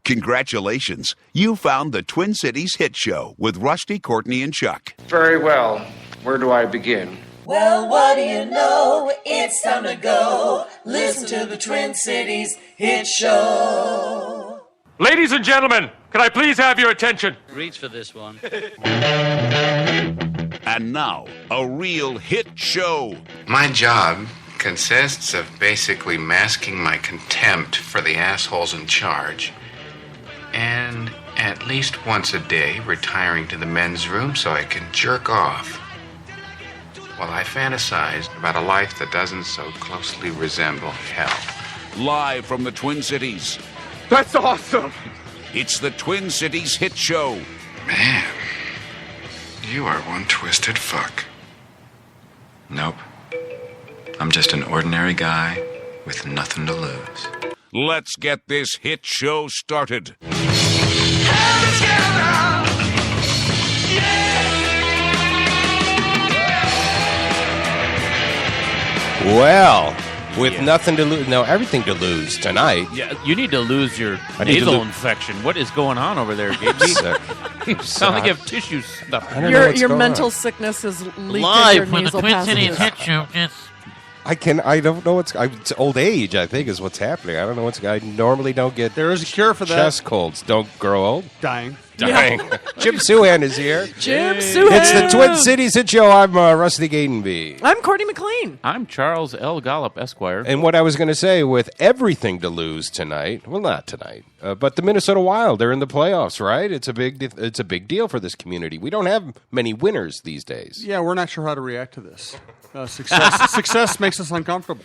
Congratulations. You found the Twin Cities Hit Show with Rusty, Courtney, and Chuck. Very well. Where do I begin? Well, what do you know? It's time to go. Listen to the Twin Cities Hit Show. Ladies and gentlemen, can I please have your attention? Reach for this one. And now, a real hit show. My job consists of basically masking my contempt for the assholes in charge, and at least once a day retiring to the men's room so I can jerk off while I fantasize about a life that doesn't so closely resemble hell. Live from the Twin Cities, That's awesome! it's the Twin Cities Hit Show. Man, you are one twisted fuck. Nope. I'm just an ordinary guy with nothing to lose. Let's get this hit show started. Well, with nothing to lose, no, everything to lose tonight. Yeah, you need to lose your nasal infection. What is going on over there, Gabe? You sound like you have tissue stuff. Your mental sickness is leaked Live into your nasal from the Twin Cities passages. Hit Show. I don't know it's old age, I think, is what's happening. I don't know I normally don't get There is a cure for that. chest colds. Don't grow old. Dying. Jim Suhan is here. Jim Suhan. It's the Twin Cities Hit Show. I'm Rusty Gatenby. I'm Courtney McLean. I'm Charles L. Gollop, Esquire. And what I was going to say, with everything to lose tonight, well, not tonight, but the Minnesota Wild, they're in the playoffs, right? It's a big deal for this community. We don't have many winners these days. Yeah, we're not sure how to react to this. Success makes us uncomfortable.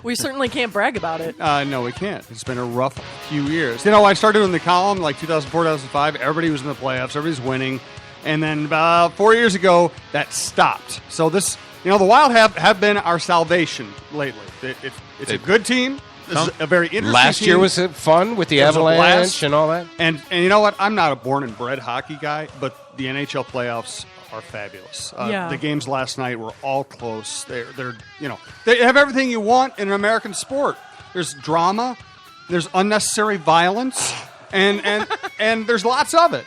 We certainly can't brag about it. No, we can't. It's been a rough few years. You know, I started in the column like 2004, 2005. Everybody was in the playoffs. Everybody's winning. And then about 4 years ago, that stopped. So this, the Wild have been our salvation lately. It's a good team. This is a very interesting Last team. year was fun with the Avalanche and all that. And you know what? I'm not a born and bred hockey guy, but the NHL playoffs are fabulous. The games last night were all close. They have everything you want in an American sport. There's drama, there's unnecessary violence, and there's lots of it.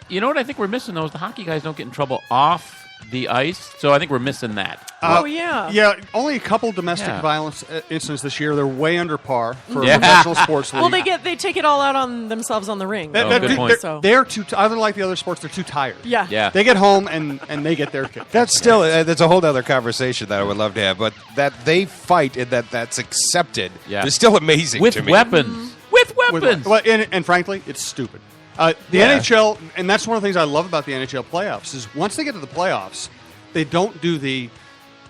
You know what I think we're missing, though, is the hockey guys don't get in trouble off the ice, so I think we're missing that. Yeah, only a couple domestic violence incidents this year. They're way under par for a professional sports league. Well, they take it all out on themselves on the ring. Good point. They're too. Other like the other sports, they're too tired. Yeah. They get home and they get their kick. That's still that's a whole other conversation that I would love to have. But that they fight and that's accepted is still amazing with to me. Weapons. With weapons. Well, and frankly, it's stupid. The NHL, and that's one of the things I love about the NHL playoffs, is once they get to the playoffs, they don't do the,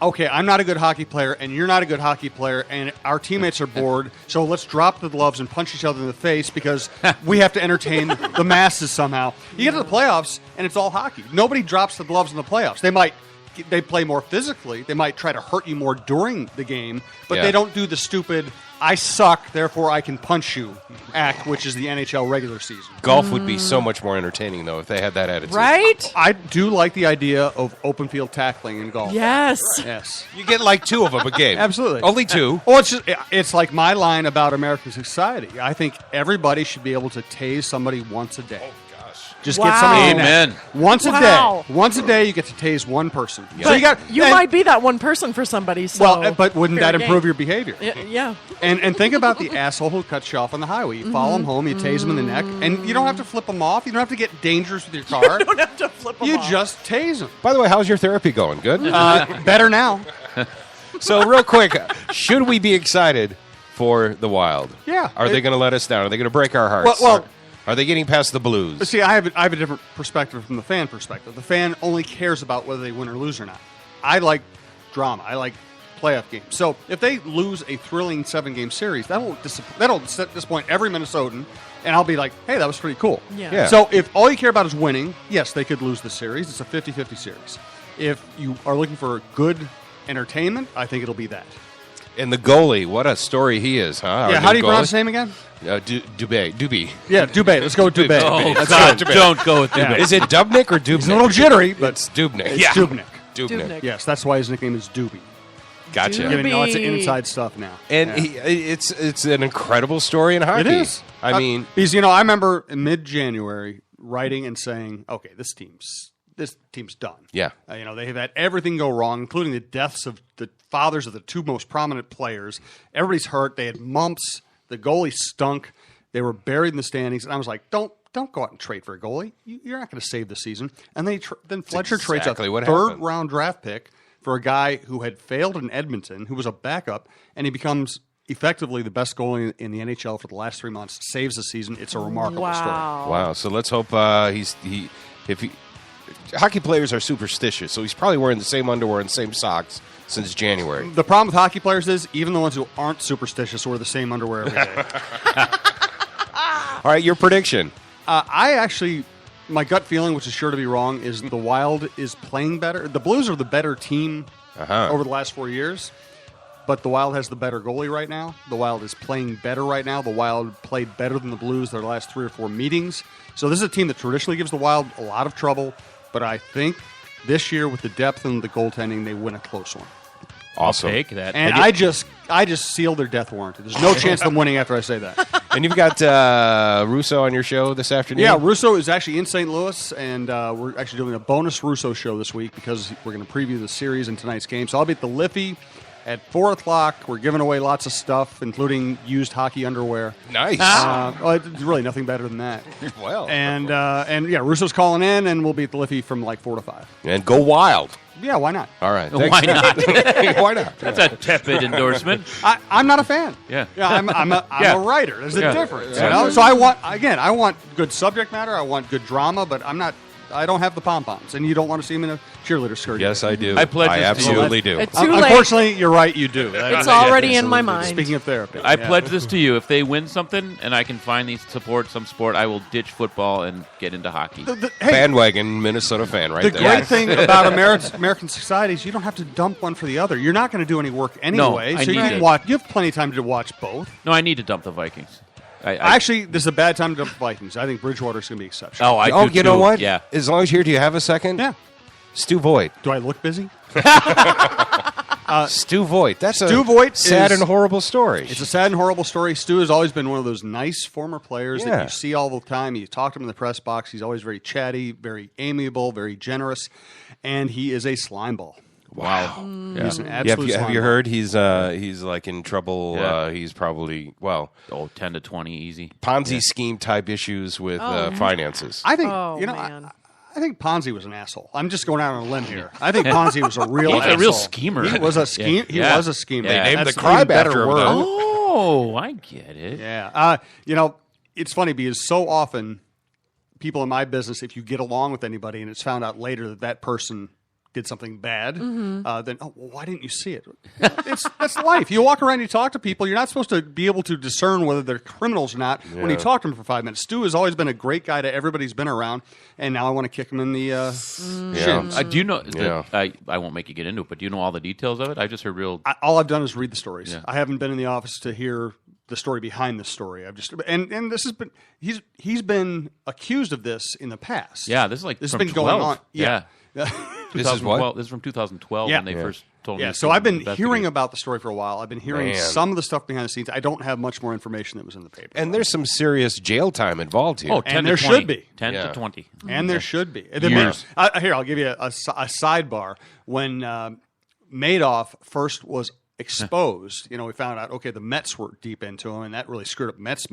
okay, I'm not a good hockey player, and you're not a good hockey player, and our teammates are bored, so let's drop the gloves and punch each other in the face because we have to entertain the masses somehow. You get to the playoffs, and it's all hockey. Nobody drops the gloves in the playoffs. They play more physically. They might try to hurt you more during the game, but they don't do the stupid, I suck, therefore I can punch you act, which is the NHL regular season. Golf would be so much more entertaining, though, if they had that attitude. Right? I do like the idea of open field tackling in golf. Yes. You get like two of them a game. Absolutely. Only two. Well, it's like my line about American society. I think everybody should be able to tase somebody once a day. Just get somebody in Amen. Once a day. Once a day, you get to tase one person. So you might be that one person for somebody. So but wouldn't that improve your behavior? Yeah. And think about the asshole who cuts you off on the highway. You follow him home, you tase him in the neck, and you don't have to flip him off. You don't have to get dangerous with your car. You don't have to flip him off. You just tase him. By the way, how's your therapy going? Good? Better now. So real quick, should we be excited for the Wild? Yeah. Are they going to let us down? Are they going to break our hearts? Well, are they getting past the Blues? See, I have a different perspective from the fan perspective. The fan only cares about whether they win or lose or not. I like drama. I like playoff games. So if they lose a thrilling 7-game series, that'll disappoint every Minnesotan, and I'll be like, hey, that was pretty cool. Yeah. So if all you care about is winning, yes, they could lose the series. It's a 50-50 series. If you are looking for good entertainment, I think it'll be that. And the goalie, what a story he is, huh? Yeah, how do you pronounce his name again? Dubé. Yeah, Dubé. Let's go with Dubé. Oh, God, don't go with Dubé. Is it Dubnik or Dubnik? He's a little jittery, but it's Dubnik. It's Dubnik. Dubnik. Yes, that's why his nickname is Doobie. Gotcha. Giving lots of inside stuff now. And it's an incredible story in hockey. It is. I mean, because I remember in mid-January writing and saying, "Okay, this team's done." Yeah. They have had everything go wrong, including the deaths of the fathers of the two most prominent players. Everybody's hurt. They had mumps. The goalie stunk. They were buried in the standings, and I was like, "Don't go out and trade for a goalie. You're not going to save the season." And then Fletcher trades a third-round draft pick for a guy who had failed in Edmonton, who was a backup, and he becomes effectively the best goalie in the NHL for the last 3 months. Saves the season. It's a remarkable story. Wow. So let's hope hockey players are superstitious, so he's probably wearing the same underwear and same socks since January. The problem with hockey players is even the ones who aren't superstitious wear the same underwear every day. All right, your prediction. My gut feeling, which is sure to be wrong, is the Wild is playing better. The Blues are the better team over the last 4 years, but the Wild has the better goalie right now. The Wild is playing better right now. The Wild played better than the Blues their last 3 or 4 meetings. So this is a team that traditionally gives the Wild a lot of trouble, but I think this year with the depth and the goaltending, they win a close one. Awesome. I'll take that. And I just sealed their death warrant. There's no chance of them winning after I say that. And you've got Russo on your show this afternoon? Yeah, Russo is actually in St. Louis, and we're actually doing a bonus Russo show this week because we're going to preview the series in tonight's game. So I'll be at the Liffey at 4 o'clock. We're giving away lots of stuff, including used hockey underwear. Nice. It's really nothing better than that. Well. And Russo's calling in, and we'll be at the Liffey from like 4 to 5. And go Wild. Yeah, why not? All right. Why not? Why not? That's a tepid endorsement. I'm not a fan. Yeah. I'm a writer. There's a difference. So I want good subject matter. I want good drama, but I don't have the pom-poms, and you don't want to see me in a cheerleader skirt. Yes, I do. I pledge I absolutely do. It's too late. Unfortunately, you're right, you do. It's already in my mind. Speaking of therapy. I pledge this to you. If they win something and I can finally support some sport, I will ditch football and get into hockey. Bandwagon Minnesota fan right there. The great thing about American society is you don't have to dump one for the other. You're not going to do any work anyway, so you have plenty of time to watch both. No, I need to dump the Vikings. Actually, this is a bad time to dump the Vikings. I think Bridgewater's going to be exceptional. You know what? Yeah. As long as you're here, do you have a second? Yeah. Stu Voigt. Do I look busy? Stu Voigt. That's Stu Voigt sad and horrible story. It's a sad and horrible story. Stu has always been one of those nice former players that you see all the time. You talk to him in the press box. He's always very chatty, very amiable, very generous, and he is a slimeball. Wow. He's an absolute have you heard he's like in trouble? Yeah. He's probably 10 to 20 easy. Ponzi scheme type issues with finances. I think man. I think Ponzi was an asshole. I'm just going out on a limb here. I think Ponzi was a real asshole. He's a real schemer. He was a scheme. He was a schemer. They named That's the crime better after him, word. though. Oh, I get it. Yeah. It's funny because so often people in my business, if you get along with anybody and it's found out later that person did something bad, then why didn't you see it? That's life. You walk around, you talk to people. You're not supposed to be able to discern whether they're criminals or not when you talk to them for 5 minutes. Stu has always been a great guy to everybody who's been around, and now I want to kick him in the shins. Do you know? I won't make you get into it, but do you know all the details of it? I just heard all I've done is read the stories. Yeah. I haven't been in the office to hear the story behind the story. I've just and this has been he's been accused of this in the past. Yeah, this is this from has been 12. going on. Yeah. This is what? This is from 2012 when they first told me. Yeah, so I've been hearing about the story for a while. I've been hearing some of the stuff behind the scenes. I don't have much more information that was in the paper. And there's some serious jail time involved here. Oh, 10 and to there 20. should be. 10 to 20. And there should be. Years. Here, I'll give you a sidebar. When Madoff first was exposed, we found out, okay, the Mets were deep into him, and that really screwed up Mets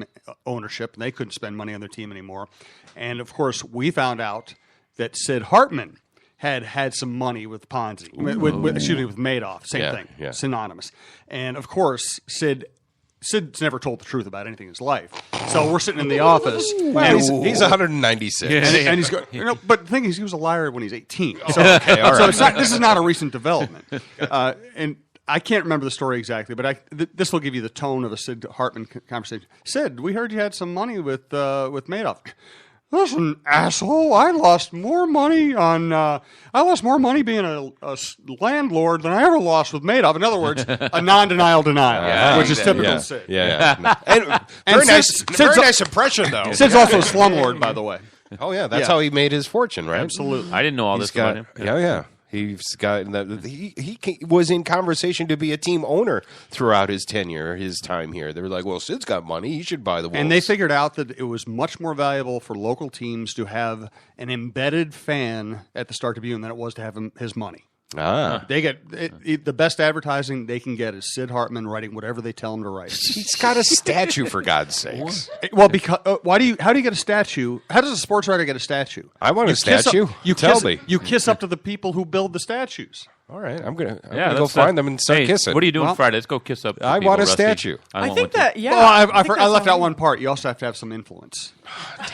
ownership, and they couldn't spend money on their team anymore. And, of course, we found out that Sid Hartman had some money with Ponzi, with Madoff. Same thing, synonymous. And, of course, Sid's never told the truth about anything in his life. So we're sitting in the office. Well, he's 196. And he's going, but the thing is, he was a liar when he's 18. So, this is not a recent development. And I can't remember the story exactly, but this will give you the tone of a Sid Hartman conversation. Sid, we heard you had some money with Madoff. Listen, asshole, I lost more money being a landlord than I ever lost with Madoff. In other words, a non-denial denial, which is typical Sid. Yeah. Very nice impression, though. Sid's also a slumlord, by the way. Oh, yeah, that's how he made his fortune, right? Absolutely. I didn't know all this about him. Yeah. He's got he was in conversation to be a team owner throughout his tenure, his time here. They were like, "Well, Sid's got money; he should buy the Wolves." And they figured out that it was much more valuable for local teams to have an embedded fan at the Star Tribune than it was to have his money. They get the best advertising they can get is Sid Hartman writing whatever they tell him to write. He's got a statue, for God's sakes. Well, because how do you get a statue? How does a sports writer get a statue? I want a statue. Tell me. You kiss up to the people who build the statues. All right, I'm gonna go find them and start kissing. What are you doing Friday? Let's go kiss up. I want a statue. I think that. Yeah. Well, I left out one part. You also have to have some influence.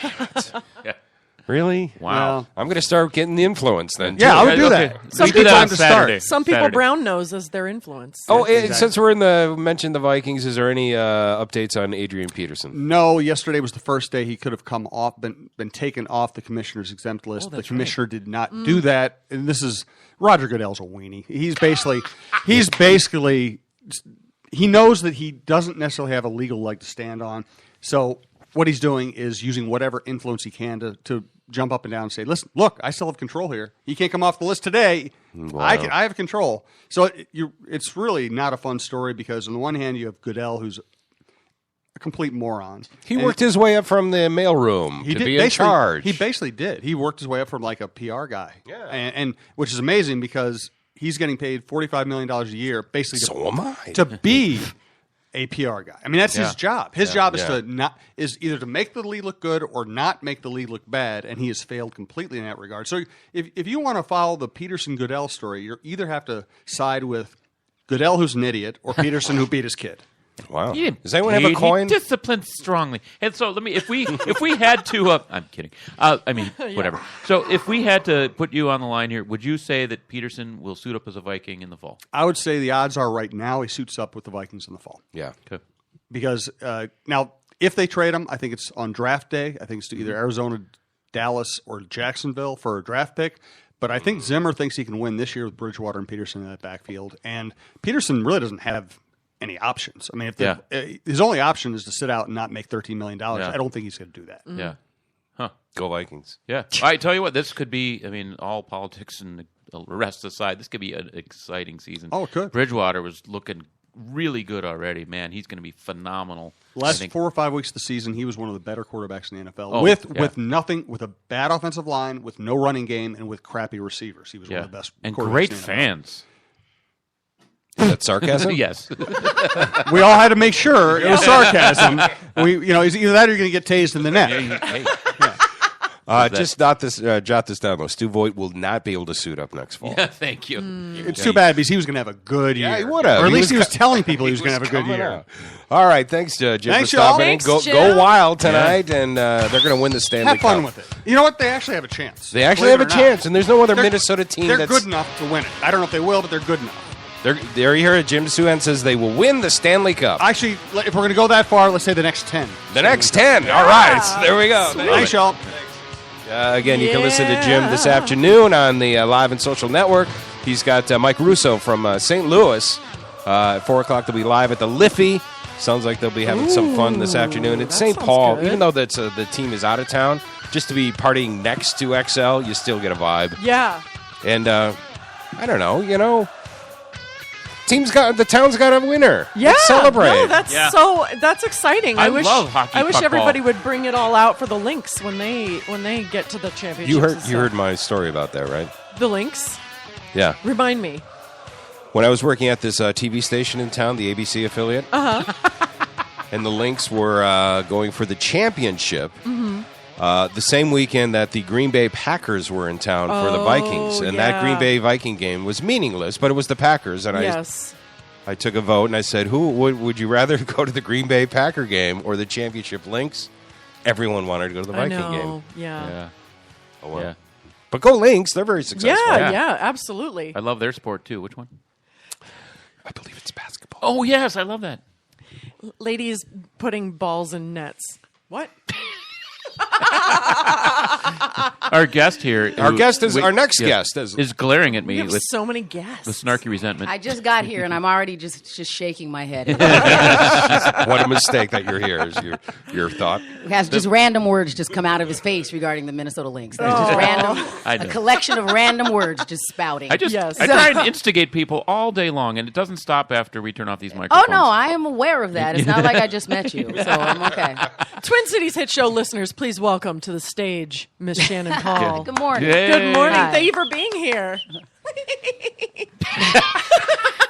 Damn it. Yeah. Really? Wow. I'm going to start getting the influence then. Yeah, I would do that. Some people time to start. Some people brown nose as their influence. Oh, since we're mentioned the Vikings, is there any updates on Adrian Peterson? No. Yesterday was the first day he could have come off, been taken off the commissioner's exempt list. The commissioner did not do that. And this is Roger Goodell's a weenie. He's basically he knows that he doesn't necessarily have a legal leg to stand on. So what he's doing is using whatever influence he can to jump up and down and say, listen, look, I still have control here. He can't come off the list today. Wow. I have control. So it's really not a fun story because on the one hand, you have Goodell, who's a complete moron. He worked his way up from the mailroom to be in charge. He basically did. He worked his way up from like a PR guy. Yeah. And which is amazing because he's getting paid $45 million a year basically to be a PR guy. I mean, that's his job. His job is either to make the league look good or not make the league look bad, and he has failed completely in that regard. So if you want to follow the Peterson-Goodell story, you either have to side with Goodell, who's an idiot, or Peterson, who beat his kid. Wow. Does anyone have a coin? He disciplined strongly. And so if we had to I'm kidding. Whatever. So if we had to put you on the line here, would you say that Peterson will suit up as a Viking in the fall? I would say the odds are right now he suits up with the Vikings in the fall. Yeah. Okay. Because now if they trade him, I think it's on draft day. I think it's to either Arizona, Dallas, or Jacksonville for a draft pick. But I think Zimmer thinks he can win this year with Bridgewater and Peterson in that backfield. And Peterson really doesn't have any options. I mean, his only option is to sit out and not make $13 million. I don't think he's going to do that. Yeah. Huh. Go Vikings. Yeah. I tell you what, this could be, all politics and the rest aside, this could be an exciting season. Oh, it could. Bridgewater was looking really good already. Man, he's going to be phenomenal. Last 4 or 5 weeks of the season, he was one of the better quarterbacks in the NFL. With a bad offensive line, with no running game, and with crappy receivers. He was one of the best and quarterbacks great in the NFL. fans. Is that sarcasm? Yes. We all had to make sure it was sarcasm. It's either that or you're going to get tased in the neck. Just jot this down, though. Stu Voigt will not be able to suit up next fall. Yeah, thank you. It's too bad because he was going to have a good year. Yeah, he would have. Or at least he was telling people he was going to have a good year. Out. All right, thanks, Jim, thanks, for stopping in. Thanks, Go wild tonight, and they're going to win the Stanley Cup. Have fun with it. You know what? They actually have a chance. They actually have a chance, and there's no other Minnesota team They're good enough to win it. I don't know if they will, but they're good enough. There you hear it. Jim Suhan says they will win the Stanley Cup. Actually, if we're going to go that far, let's say the next 10. The next 10. All right. There we go. Thanks, y'all. Again, you can listen to Jim this afternoon on the Live and Social Network. He's got Mike Russo from St. Louis. At 4 o'clock, they'll be live at the Liffey. Sounds like they'll be having some fun this afternoon. It's St. Paul. Good. Even though the team is out of town, just to be partying next to XL, you still get a vibe. Yeah. And I don't know, the town's got a winner. Yeah, let's celebrate. No, that's exciting. I love hockey. I wish everybody would bring it all out for the Lynx when they get to the championship. You heard my story about that, right? The Lynx? Yeah. Remind me. When I was working at this TV station in town, the ABC affiliate, and the Lynx were going for the championship. Mm-hmm. The same weekend that the Green Bay Packers were in town for the Vikings. And that Green Bay Viking game was meaningless, but it was the Packers. And I took a vote, and I said, would you rather go to the Green Bay Packer game or the championship Lynx? Everyone wanted to go to the Viking game. Yeah. Oh, well. Yeah. But go Lynx. They're very successful. Yeah, absolutely. I love their sport, too. Which one? I believe it's basketball. Oh, yes. I love that. Ladies putting balls in nets. What? Our guest here. Our next guest is glaring at me We have with so many guests. with snarky resentment. I just got here and I'm already just shaking my head. What a mistake that you're here is your thought. Has just random words just come out of his face regarding the Minnesota Lynx. There's just a collection of random words just spouting. I try and instigate people all day long, and it doesn't stop after we turn off these Oh microphones. no, I am aware of that. It's not like I just met you, so I'm okay. Twin Cities Hit Show listeners, please welcome to the stage Miss Shannan Hall. Good morning. Yay. Good morning. Hi. Thank you for being here.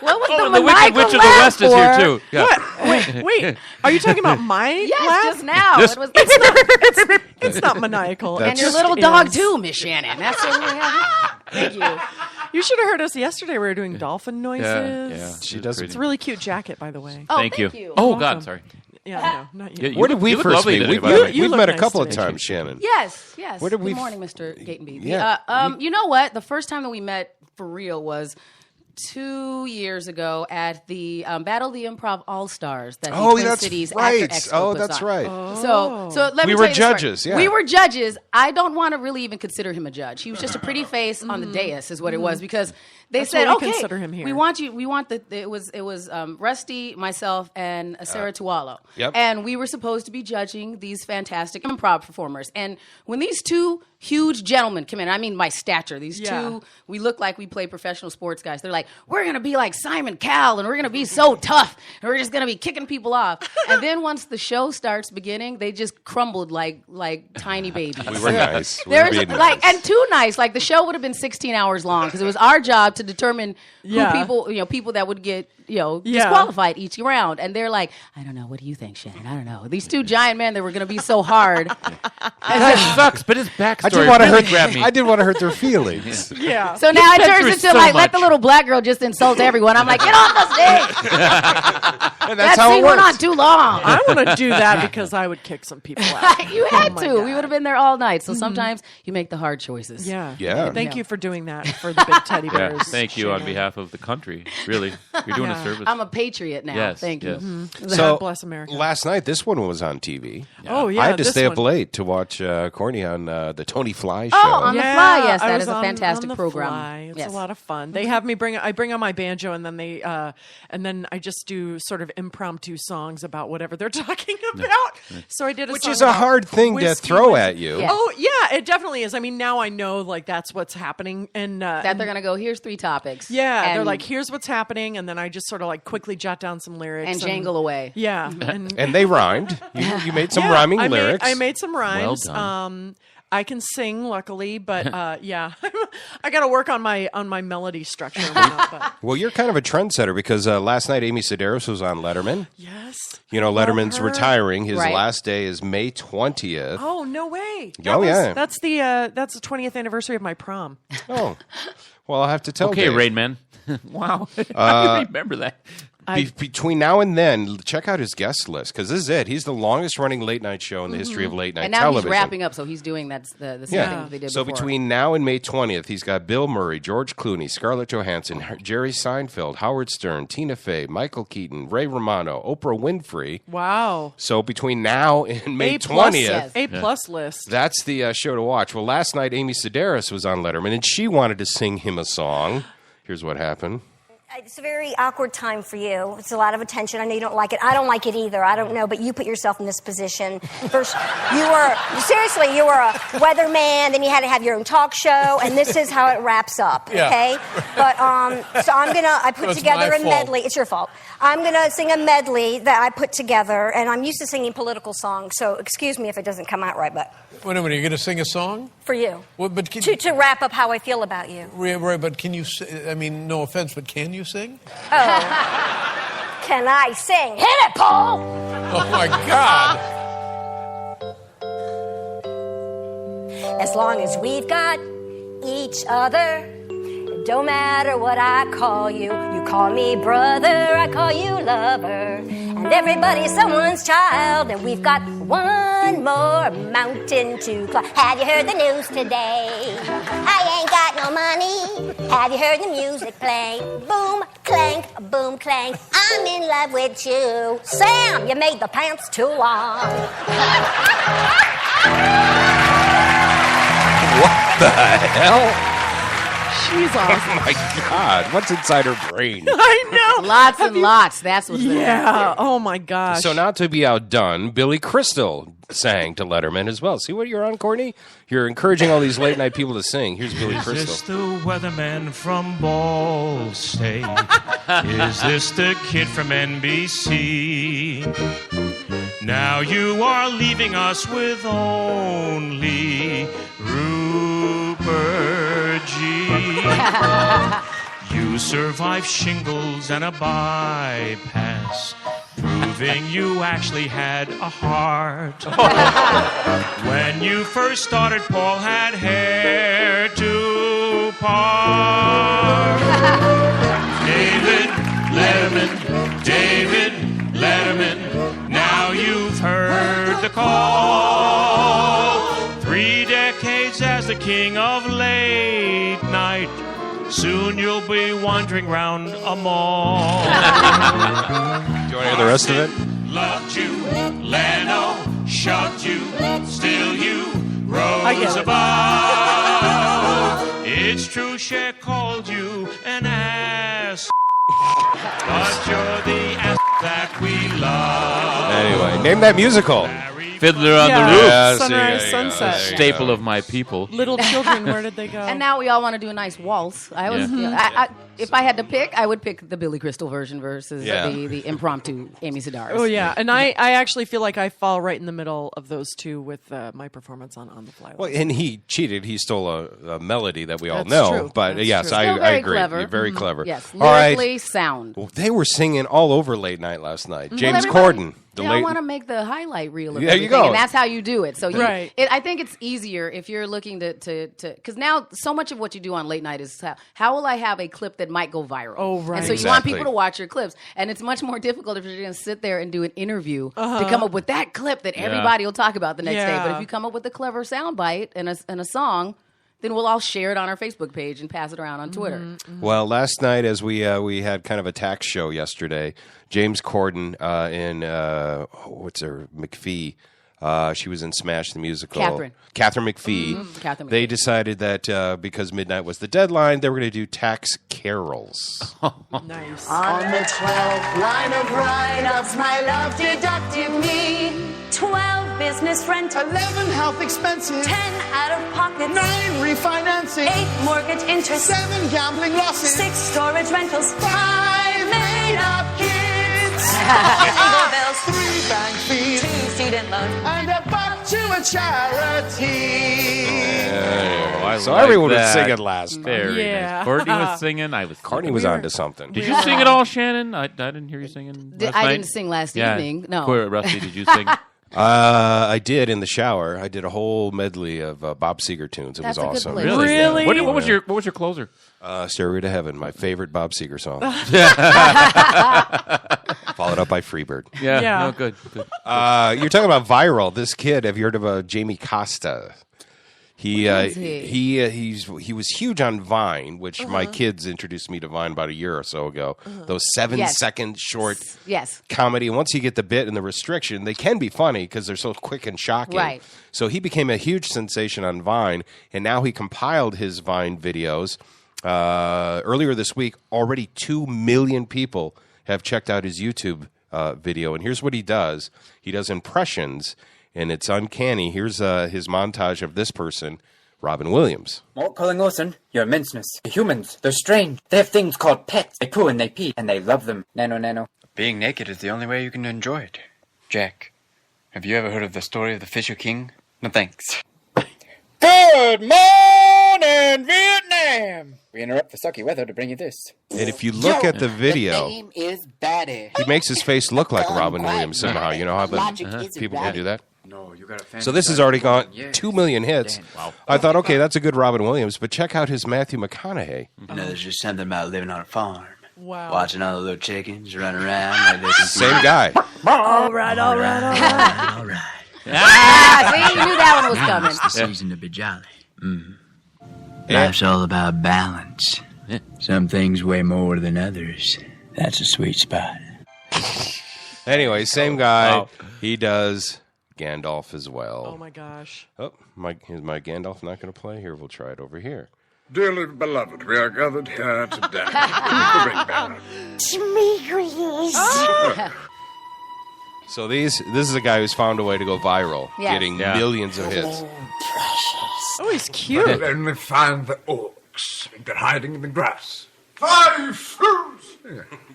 What was Oh, the the Wicked Witch of the laugh West is here for? too. Yeah. What? Wait. Are you talking about my Yes, laugh? just now. This- It was, It's not maniacal. and your It little just dog is. too, Miss Shannon. That's what we have. Thank you. You should have heard us yesterday. We were doing dolphin noises. Yeah. She does. It's a really cute jacket, by the way. Oh, Thank you. you. Oh Welcome. God, sorry. Yeah, no, not you. Yeah, Where did we you look first lovely meet? today, We've, by the way. You we've look met a nice couple of today. times, Shannon. Yes. Where did we Good f- morning, Mr. Gatenby. Yeah. You know what? The first time that we met for real was 2 years ago at the Battle of the Improv All Stars that the Twin that's Cities right. Actor Expo Oh, puts that's on. right. So let me We tell were you the story. judges, yeah. We were judges. I don't want to really even consider him a judge. He was just a pretty face on the dais, is what it was, because they That's said, what we "Okay, consider him here." we want you. We want the." It was Rusty, myself, and Sarah Tualo, Yep. and we were supposed to be judging these fantastic improv performers. And when these two huge gentlemen come in, I mean by stature, these two, we look like we play professional sports guys. They're like, we're going to be like Simon Cowell, and we're going to be so tough, and we're just going to be kicking people off. And then once the show starts beginning, they just crumbled like tiny babies. We were nice. We were There's being like nice. and too nice. Like the show would have been 16 hours long because it was our job to determine Yeah. who people that would get disqualified each round. And they're like, I don't know. What do you think, Shannon? I don't know. These two giant men that were going to be so hard. That sucks, but his backstory I didn't want to really hurt. grabbed me. I didn't want to hurt their feelings. Yeah. So now it been turns through into so like much. let the little black girl just insult everyone. I'm like, get off the stage. And that's That how it scene went works. on too long. I want to do that because I would kick some people out. You had my to. God. We would have been there all night. So sometimes you make the hard choices. Yeah. Yeah. Thank you for doing that for the big teddy Yeah, bears. thank you on Shannon. behalf of the country. Really, you're doing a service. I'm a patriot now. Yes, Thank you. yes. So God bless America. last night, this one was on TV. Oh, yeah. I had to this stay up one. late to watch Corny on the Tony Fly show. Oh, on the fly. Yes, I that was is a on- fantastic on the program. Fly. It's Yes. a lot of fun. They have me I bring on my banjo, and then I just do sort of impromptu songs about whatever they're talking about. So I did a Which song is a about hard thing to whiskey, throw whiskey. at you. Yeah. Oh yeah, it definitely is. I mean, now I know like that's what's happening, and That they're gonna go. Here's 3 topics. yeah, they're and- like, here's what's happening, and then I just sort of like quickly jot down some lyrics and jangle away. Yeah, And they rhymed. You made some yeah, rhyming I lyrics. I made some rhymes. done. I can sing, luckily, but yeah, I got to work on my melody structure. And whatnot, but Well, you're kind of a trendsetter because last night Amy Sedaris was on Letterman. yes, You know, Love Letterman's her. retiring. His Right. last day is May 20th. Oh no way! Oh, yeah. That's the 20th anniversary of my prom. Oh. Well, I'll have to tell Okay, Dave. Rain Man. Wow, I remember that. Between now and then, check out his guest list because this is it. He's the longest-running late-night show in the history of late-night And now television. he's wrapping up, so he's doing the same thing that they did So before. between now and May 20th, he's got Bill Murray, George Clooney, Scarlett Johansson, Jerry Seinfeld, Howard Stern, Tina Fey, Michael Keaton, Ray Romano, Oprah Winfrey. Wow. So between now and May A plus, 20th, yes. A plus list. that's the show to watch. Well, last night Amy Sedaris was on Letterman, and she wanted to sing him a song. Here's what happened. It's a very awkward time for you. It's a lot of attention. I know you don't like it. I don't like it either. I don't know, but you put yourself in this position. First, you were a weatherman, then you had to have your own talk show, and this is how it wraps up, okay? But, so I put together a medley. It's your fault. I'm going to sing a medley that I put together, and I'm used to singing political songs, so excuse me if it doesn't come out right, but... Wait a minute, you're going to sing a song? For you. Well, but To wrap up how I feel about you. Right, but can you, I mean, no offense, but can you sing? Oh. Can I sing? Hit it, Paul! Oh, my God. As long as we've got each other, it don't matter what I call you. You call me brother, I call you lover. And everybody's someone's child, and we've got one more mountain to climb. Have you heard the news today? I ain't got no money. Have you heard the music play? Boom, clank, I'm in love with you. Sam, you made the pants too long. What the hell? She's awesome. Oh my God! What's inside her brain? I know. Lots and lots. That's what's Yeah. Oh my gosh. So not to be outdone, Billy Crystal sang to Letterman as well. See what you're on, Courtney? You're encouraging all these late night people to sing. Here's Billy Is Crystal. this the weatherman from Ball State? Is this the kid from NBC? Now you are leaving us with only Rupert G. You survived shingles and a bypass, proving you actually had a heart. When you first started, Paul had hair to part. David Letterman, now you've heard the call. 3 decades as the king of late night. Soon you'll be wandering round a mall. Do you want to hear the rest of it? Loved you, Leno shoved you, still you rose above. It's true, Cher called you an ass, but you're the ass that we love. Anyway, name that musical. Fiddler on the Yeah. Roof. Yeah, see, Sunrise, there you go, Sunset. there you Staple go. of my people. Little children, where did they go? And now we all want to do a nice waltz. I was, if I had to pick, I would pick the Billy Crystal version versus the impromptu Amy Sedaris. Oh yeah, and I actually feel like I fall right in the middle of those two with my performance on The Fly. Well, and he cheated. He stole a melody that we all That's know. true. But That's yes, true. I Still very agree. clever. You're very clever. Yes, All right. lyrically sound. Well, they were singing all over late night last night. James everybody- Corden. They all want to make the highlight reel of There you everything, go. and that's how you do it. So Right. I think it's easier if you're looking to because now so much of what you do on late night is how will I have a clip that might go viral? Oh, right. And so you want Exactly. people to watch your clips, and it's much more difficult if you're going to sit there and do an interview to come up with that clip that everybody will talk about the next day. But Yeah. if you come up with a clever soundbite and a song, then we'll all share it on our Facebook page and pass it around on Twitter. Well, last night, as we had kind of a tax show yesterday, James Corden in what's her McPhee. She was in Smash the Musical. Catherine McPhee. Catherine They McPhee. decided that because midnight was the deadline, they were going to do tax carols. Nice. On the 12th line of write-ups, my love deducted me 12 business rentals, 11 health expenses, 10 out of pocket, 9 refinancing, 8 mortgage interest, 7 gambling losses, 6 storage rentals, 5 made-up kids, legal bills, 3 bank fees, 2 student loans, and a buck to a charity. So everyone was singing last night. Very Yeah. nice. Courtney was singing. I was. Courtney was onto something. Did you sing it all, Shannon? I didn't hear you singing. Last I night. didn't sing last evening. No. Rusty, did you sing? I did in the shower. I did a whole medley of Bob Seger tunes. It That's was a good awesome. place. Really? What was your closer? Stairway to Heaven, my favorite Bob Seger song. Followed up by Freebird. Yeah. Yeah. No, good. You're talking about viral. This kid, have you heard of Jamie Costa? He was huge on Vine, which my kids introduced me to Vine about a year or so ago. Those 7-second short comedy. And once you get the bit and the restriction, they can be funny because they're so quick and shocking. Right. So he became a huge sensation on Vine, and now he compiled his Vine videos. Earlier this week, already 2 million people have checked out his YouTube video. And here's what he does. He does impressions, and it's uncanny. Here's his montage of this person, Robin Williams. Mort calling Orson, your immenseness. The humans, they're strange. They have things called pets. They poo and they pee, and they love them. Nano. Being naked is the only way you can enjoy it. Jack, have you ever heard of the story of the Fisher King? No thanks. Good morning, Vietnam! We interrupt the sucky weather to bring you this. And if you look at the video, The name is Batty. he makes his face look like Robin Williams somehow. You know how Logic isn't people can do that? No, you got a fancy So this has already gone 2 million hits. Wow. I thought, okay, that's a good Robin Williams, but check out his Matthew McConaughey. You know, there's just something about living on a farm. Wow. Watching all the little chickens run around. Like they can Same guy. All right. All right. See, you knew that one was coming. It's the season to be jolly. Life's all about balance. Some things weigh more than others. That's a sweet spot. Anyway, same guy. He does Gandalf as well. Oh my gosh. Oh, is my Gandalf not going to play? Here, we'll try it over here. Dearly beloved, we are gathered here today. The ring bearer. So this is a guy who's found a way to go viral, Yes. getting millions of hits. Oh, he's cute. But only find the orcs. They're hiding in the grass. 5 fruits!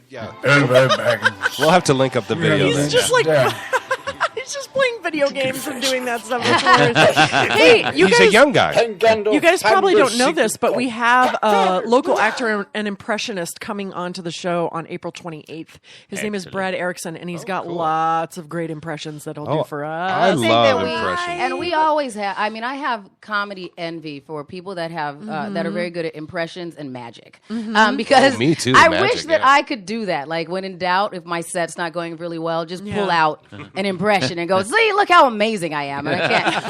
Yeah. Baggins. We'll have to link up the video. He's then. just like he's just playing video games and doing that stuff. Hey, you He's guys, a young guy. You guys probably don't know this, but we have a local actor and impressionist coming onto the show on April 28th. His name is Brad Erickson, and he's got lots of great impressions that he'll do for us. I love that impressions. And we always have. I mean, I have comedy envy for people that have that are very good at impressions and magic. Because me too, I magic, wish that yeah. I could do that. Like when in doubt, if my set's not going really well, just pull out an impression and go, "See, look how amazing I am." And I can't.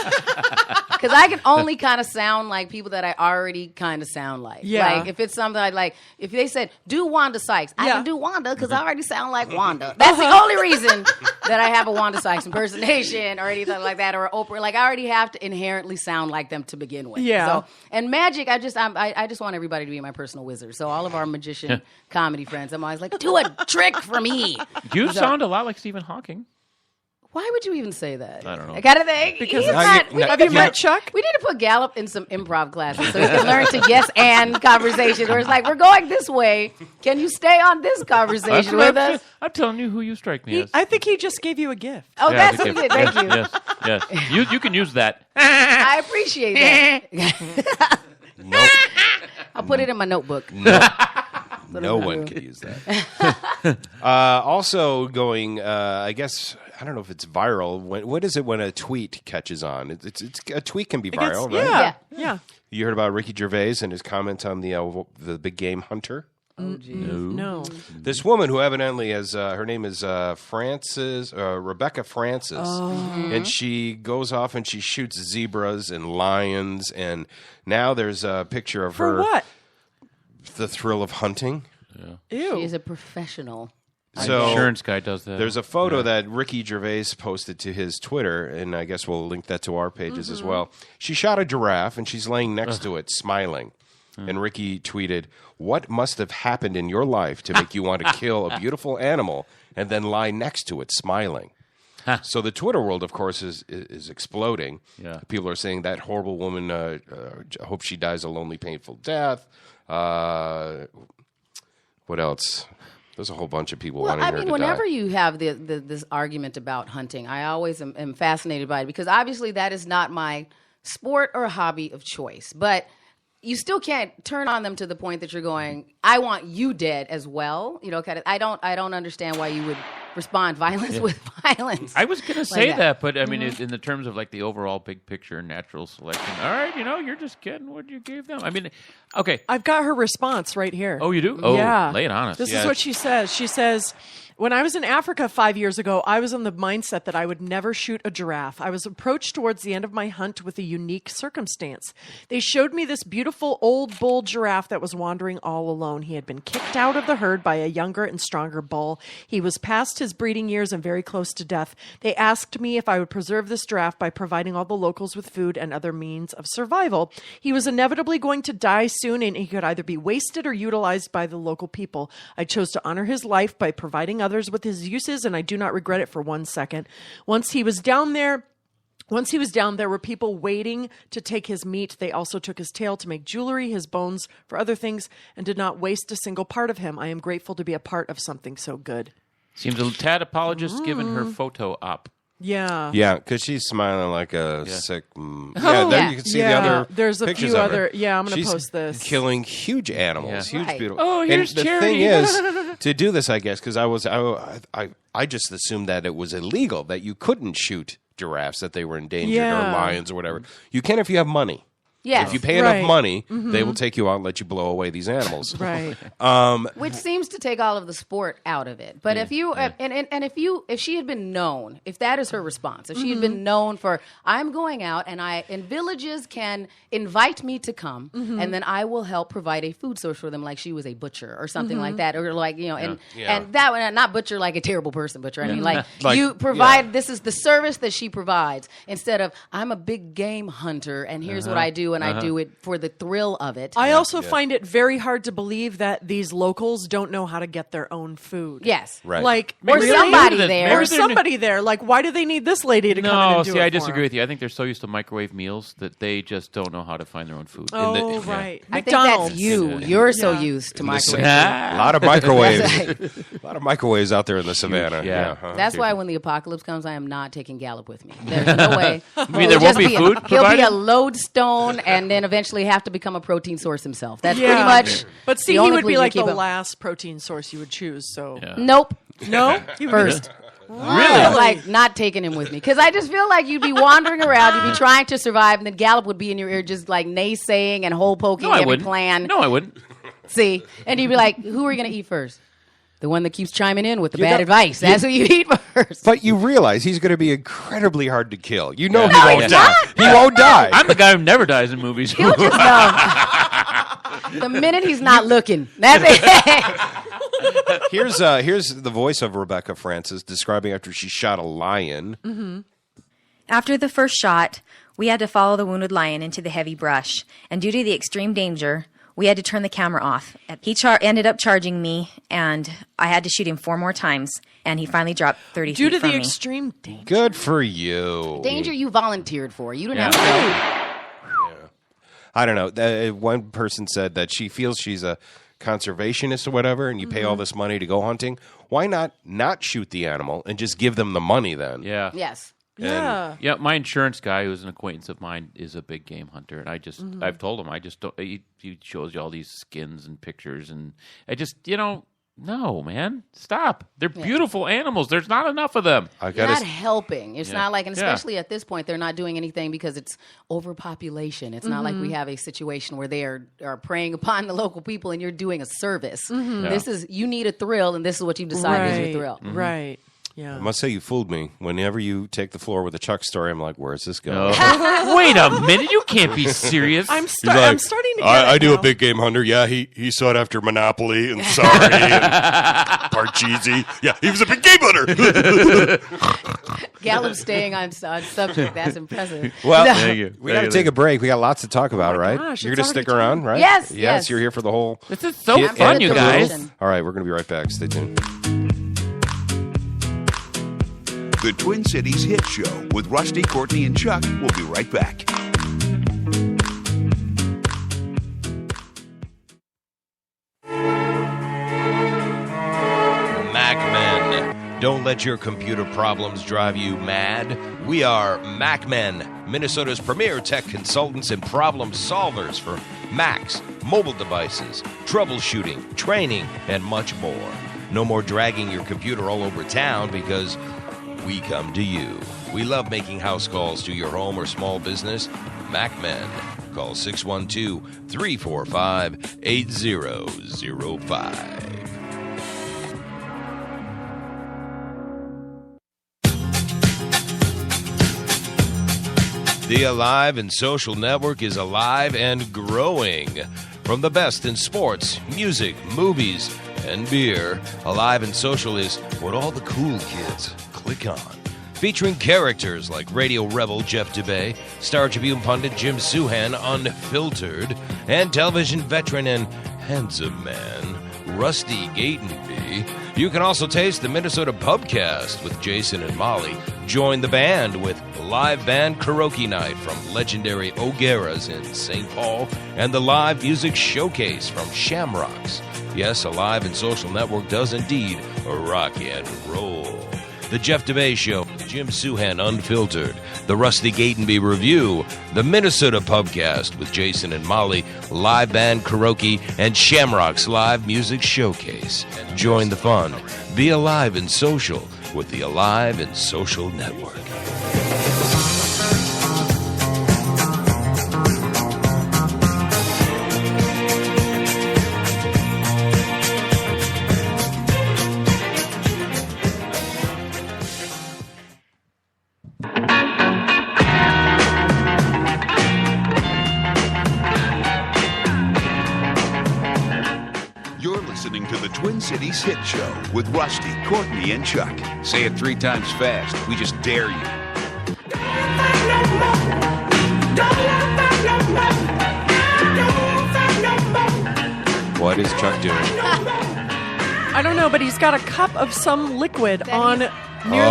Because I can only kind of sound like people that I already kind of sound like. Yeah. Like if it's something I like, if they said do Wanda Sykes, I can do Wanda because I already sound like Wanda. That's the only reason that I have a Wanda Sykes impersonation or anything like that, or Oprah. Like I already have to inherently sound like them to begin with. Yeah. So, and magic, I just want everybody to be my personal wizard. So all of our magician comedy friends, I'm always like, do a trick for me. You sound a lot like Stephen Hawking. Why would you even say that? I don't know. I kind of think Because he's have you met Chuck? We need to put Gallup in some improv classes so he can learn to yes and conversation. Where it's like, we're going this way. Can you stay on this conversation with us? I'm telling you who you strike me as. I think he just gave you a gift. Oh, Yeah, that's what okay. he did. Thank you. Yes. You can use that. I appreciate that. Nope. I'll put it in my notebook. No one can use that. Also going, I guess, I don't know if it's viral. What is it when a tweet catches on? It's a tweet can be viral, right? Yeah. You heard about Ricky Gervais and his comments on the big game hunter? Oh, geez. No. This woman who evidently has, her name is Rebecca Francis, and she goes off and she shoots zebras and lions, and now there's a picture of her. For what? The thrill of hunting. Ew. She is a professional. So insurance guy does that. There's a photo that Ricky Gervais posted to his Twitter, and I guess we'll link that to our pages as well. She shot a giraffe, and she's laying next to it, smiling. And Ricky tweeted, "What must have happened in your life to make you want to kill a beautiful animal and then lie next to it, smiling?" So the Twitter world, of course, is exploding. Yeah. People are saying that horrible woman, I hope she dies a lonely, painful death. What else? There's a whole bunch of people wanting her to die. Whenever you have this argument about hunting, I always am fascinated by it because obviously that is not my sport or hobby of choice. But you still can't turn on them to the point that you're going, I want you dead as well. You know, kind of. I don't understand why you would respond violence with violence. I was going to say that, but I mean, in the terms of like the overall big picture, natural selection. All right, you're just getting what you gave them. I mean, okay. I've got her response right here. Oh, you do? Oh, yeah. Lay it on us. This is what she says. She says, when I was in Africa 5 years ago, I was in the mindset that I would never shoot a giraffe. I was approached towards the end of my hunt with a unique circumstance. They showed me this beautiful old bull giraffe that was wandering all alone. He had been kicked out of the herd by a younger and stronger bull. He was past his breeding years and very close to death. They asked me if I would preserve this giraffe by providing all the locals with food and other means of survival. He was inevitably going to die soon, and he could either be wasted or utilized by the local people. I chose to honor his life by providing others with his uses, and I do not regret it for 1 second. Once he was down, there were people waiting to take his meat. They also took his tail to make jewelry, his bones for other things, and did not waste a single part of him. I am grateful to be a part of something so good. Seems a tad apologist given her photo up. Yeah. Yeah, because she's smiling like a sick. Oh, there you can see the other. There's a pictures few of her. other. Yeah, I'm going to She's post this. Killing huge animals, huge Right. beautiful. Oh, here's and the Cherry. thing is, to do this, I guess, because I just assumed that it was illegal, that you couldn't shoot giraffes, that they were endangered or lions or whatever. You can if you have money. Yes. If you pay enough money, they will take you out and let you blow away these animals. Right. Which seems to take all of the sport out of it. But if you if she had been known, if that is her response, if she had been known for, I'm going out and villages can invite me to come, and then I will help provide a food source for them, like she was a butcher or something like that, or like and that one, not butcher like a terrible person butcher. I mean, like you provide. This is the service that she provides instead of I'm a big game hunter and here's what I do. And I do it for the thrill of it. I also find it very hard to believe that these locals don't know how to get their own food. Yes. Right. Like, or somebody there. Or somebody there. Like, why do they need this lady to come in and do it? No, I for disagree them? with you. I think they're so used to microwave meals that they just don't know how to find their own food. Oh, right. I think McDonald's. that's you. You're so used to microwave. A lot of microwaves. A lot of microwaves out there in the savannah. That's why when the apocalypse comes, I am not taking Gallup with me. There's no way. I mean, there won't be food He'll be provided? a lodestone and then eventually have to become a protein source himself. That's pretty much. But see, the he only would be place like you the keep him. last protein source you would choose. So Nope. No? He would be First. Really? Like not taking him with me because I just feel like you'd be wandering around, you'd be trying to survive, and then Gallup would be in your ear, just like naysaying and hole poking No, I every wouldn't. plan. No, I wouldn't. See, and you'd be like, "Who are you going to eat first? The one that keeps chiming in with the bad advice. That's who you eat first." But you realize he's going to be incredibly hard to kill. You know No, he won't he's die. not. He won't die. I'm the guy who never dies in movies. He'll just know. The minute he's not looking, that's it. Here's the voice of Rebecca Francis describing after she shot a lion. After the first shot, we had to follow the wounded lion into the heavy brush, and due to the extreme danger, we had to turn the camera off. He ended up charging me, and I had to shoot him 4 more times, and he finally dropped 30 Due feet to from the me. extreme danger. Good for you. Danger you volunteered for. You didn't have to go. I don't know. One person said that she feels she's a conservationist or whatever, and you pay all this money to go hunting. Why not shoot the animal and just give them the money then? Yeah. Yes. Yeah, my insurance guy, who's an acquaintance of mine, is a big game hunter, and I've told him I just don't. He shows you all these skins and pictures, and I just no, man, stop. They're beautiful animals. There's not enough of them. You're not helping. It's not like, and Yeah. especially at this point, they're not doing anything because it's overpopulation. It's not like we have a situation where they are preying upon the local people and you're doing a service. This is, you need a thrill, and this is what you've decided is your thrill. Right. Yeah. I must say you fooled me. Whenever you take the floor with a Chuck story, I'm like, where's this going? Wait a minute. You can't be serious. I'm starting to get I it do now. a big game hunter. Yeah, he sought after Monopoly and Sorry and Parcheesi. Yeah, he was a big game hunter. Gallup staying on subject. That's impressive. Well, Thank you. we got to take a break. We got lots to talk about, right? gosh, You're it's going to stick already around, time. right? Yes. You're here for the whole. This is so kit fun, and you caboodle. guys. All right, we're going to be right back. Stay tuned. The Twin Cities Hit Show with Rusty, Courtney, and Chuck will be right back. MacMen. Don't let your computer problems drive you mad. We are MacMen, Minnesota's premier tech consultants and problem solvers for Macs, mobile devices, troubleshooting, training, and much more. No more dragging your computer all over town because we come to you. We love making house calls to your home or small business. MacMen. Call 612-345-8005. The Alive and Social Network is alive and growing. From the best in sports, music, movies, and beer, Alive and Social is what all the cool kids click on. Featuring characters like radio rebel Jeff DeBay, Star Tribune pundit Jim Suhan, Unfiltered, and television veteran and handsome man Rusty Gatenby. You can also taste the Minnesota Pubcast with Jason and Molly. Join the band with live band karaoke night from legendary O'Gara's in St. Paul and the live music showcase from Shamrocks. Yes, Alive and Social Network does indeed rock and roll. The Jeff DeBay Show, Jim Suhan Unfiltered, the Rusty Gatenby Review, the Minnesota Pubcast with Jason and Molly, live band karaoke, and Shamrock's live music showcase. Join the fun. Be alive and social with the Alive and Social Network. Cities hit show with Rusty, Courtney, and Chuck. Say it 3 times fast. We just dare you. What is Chuck doing? I don't know, but he's got a cup of some liquid on near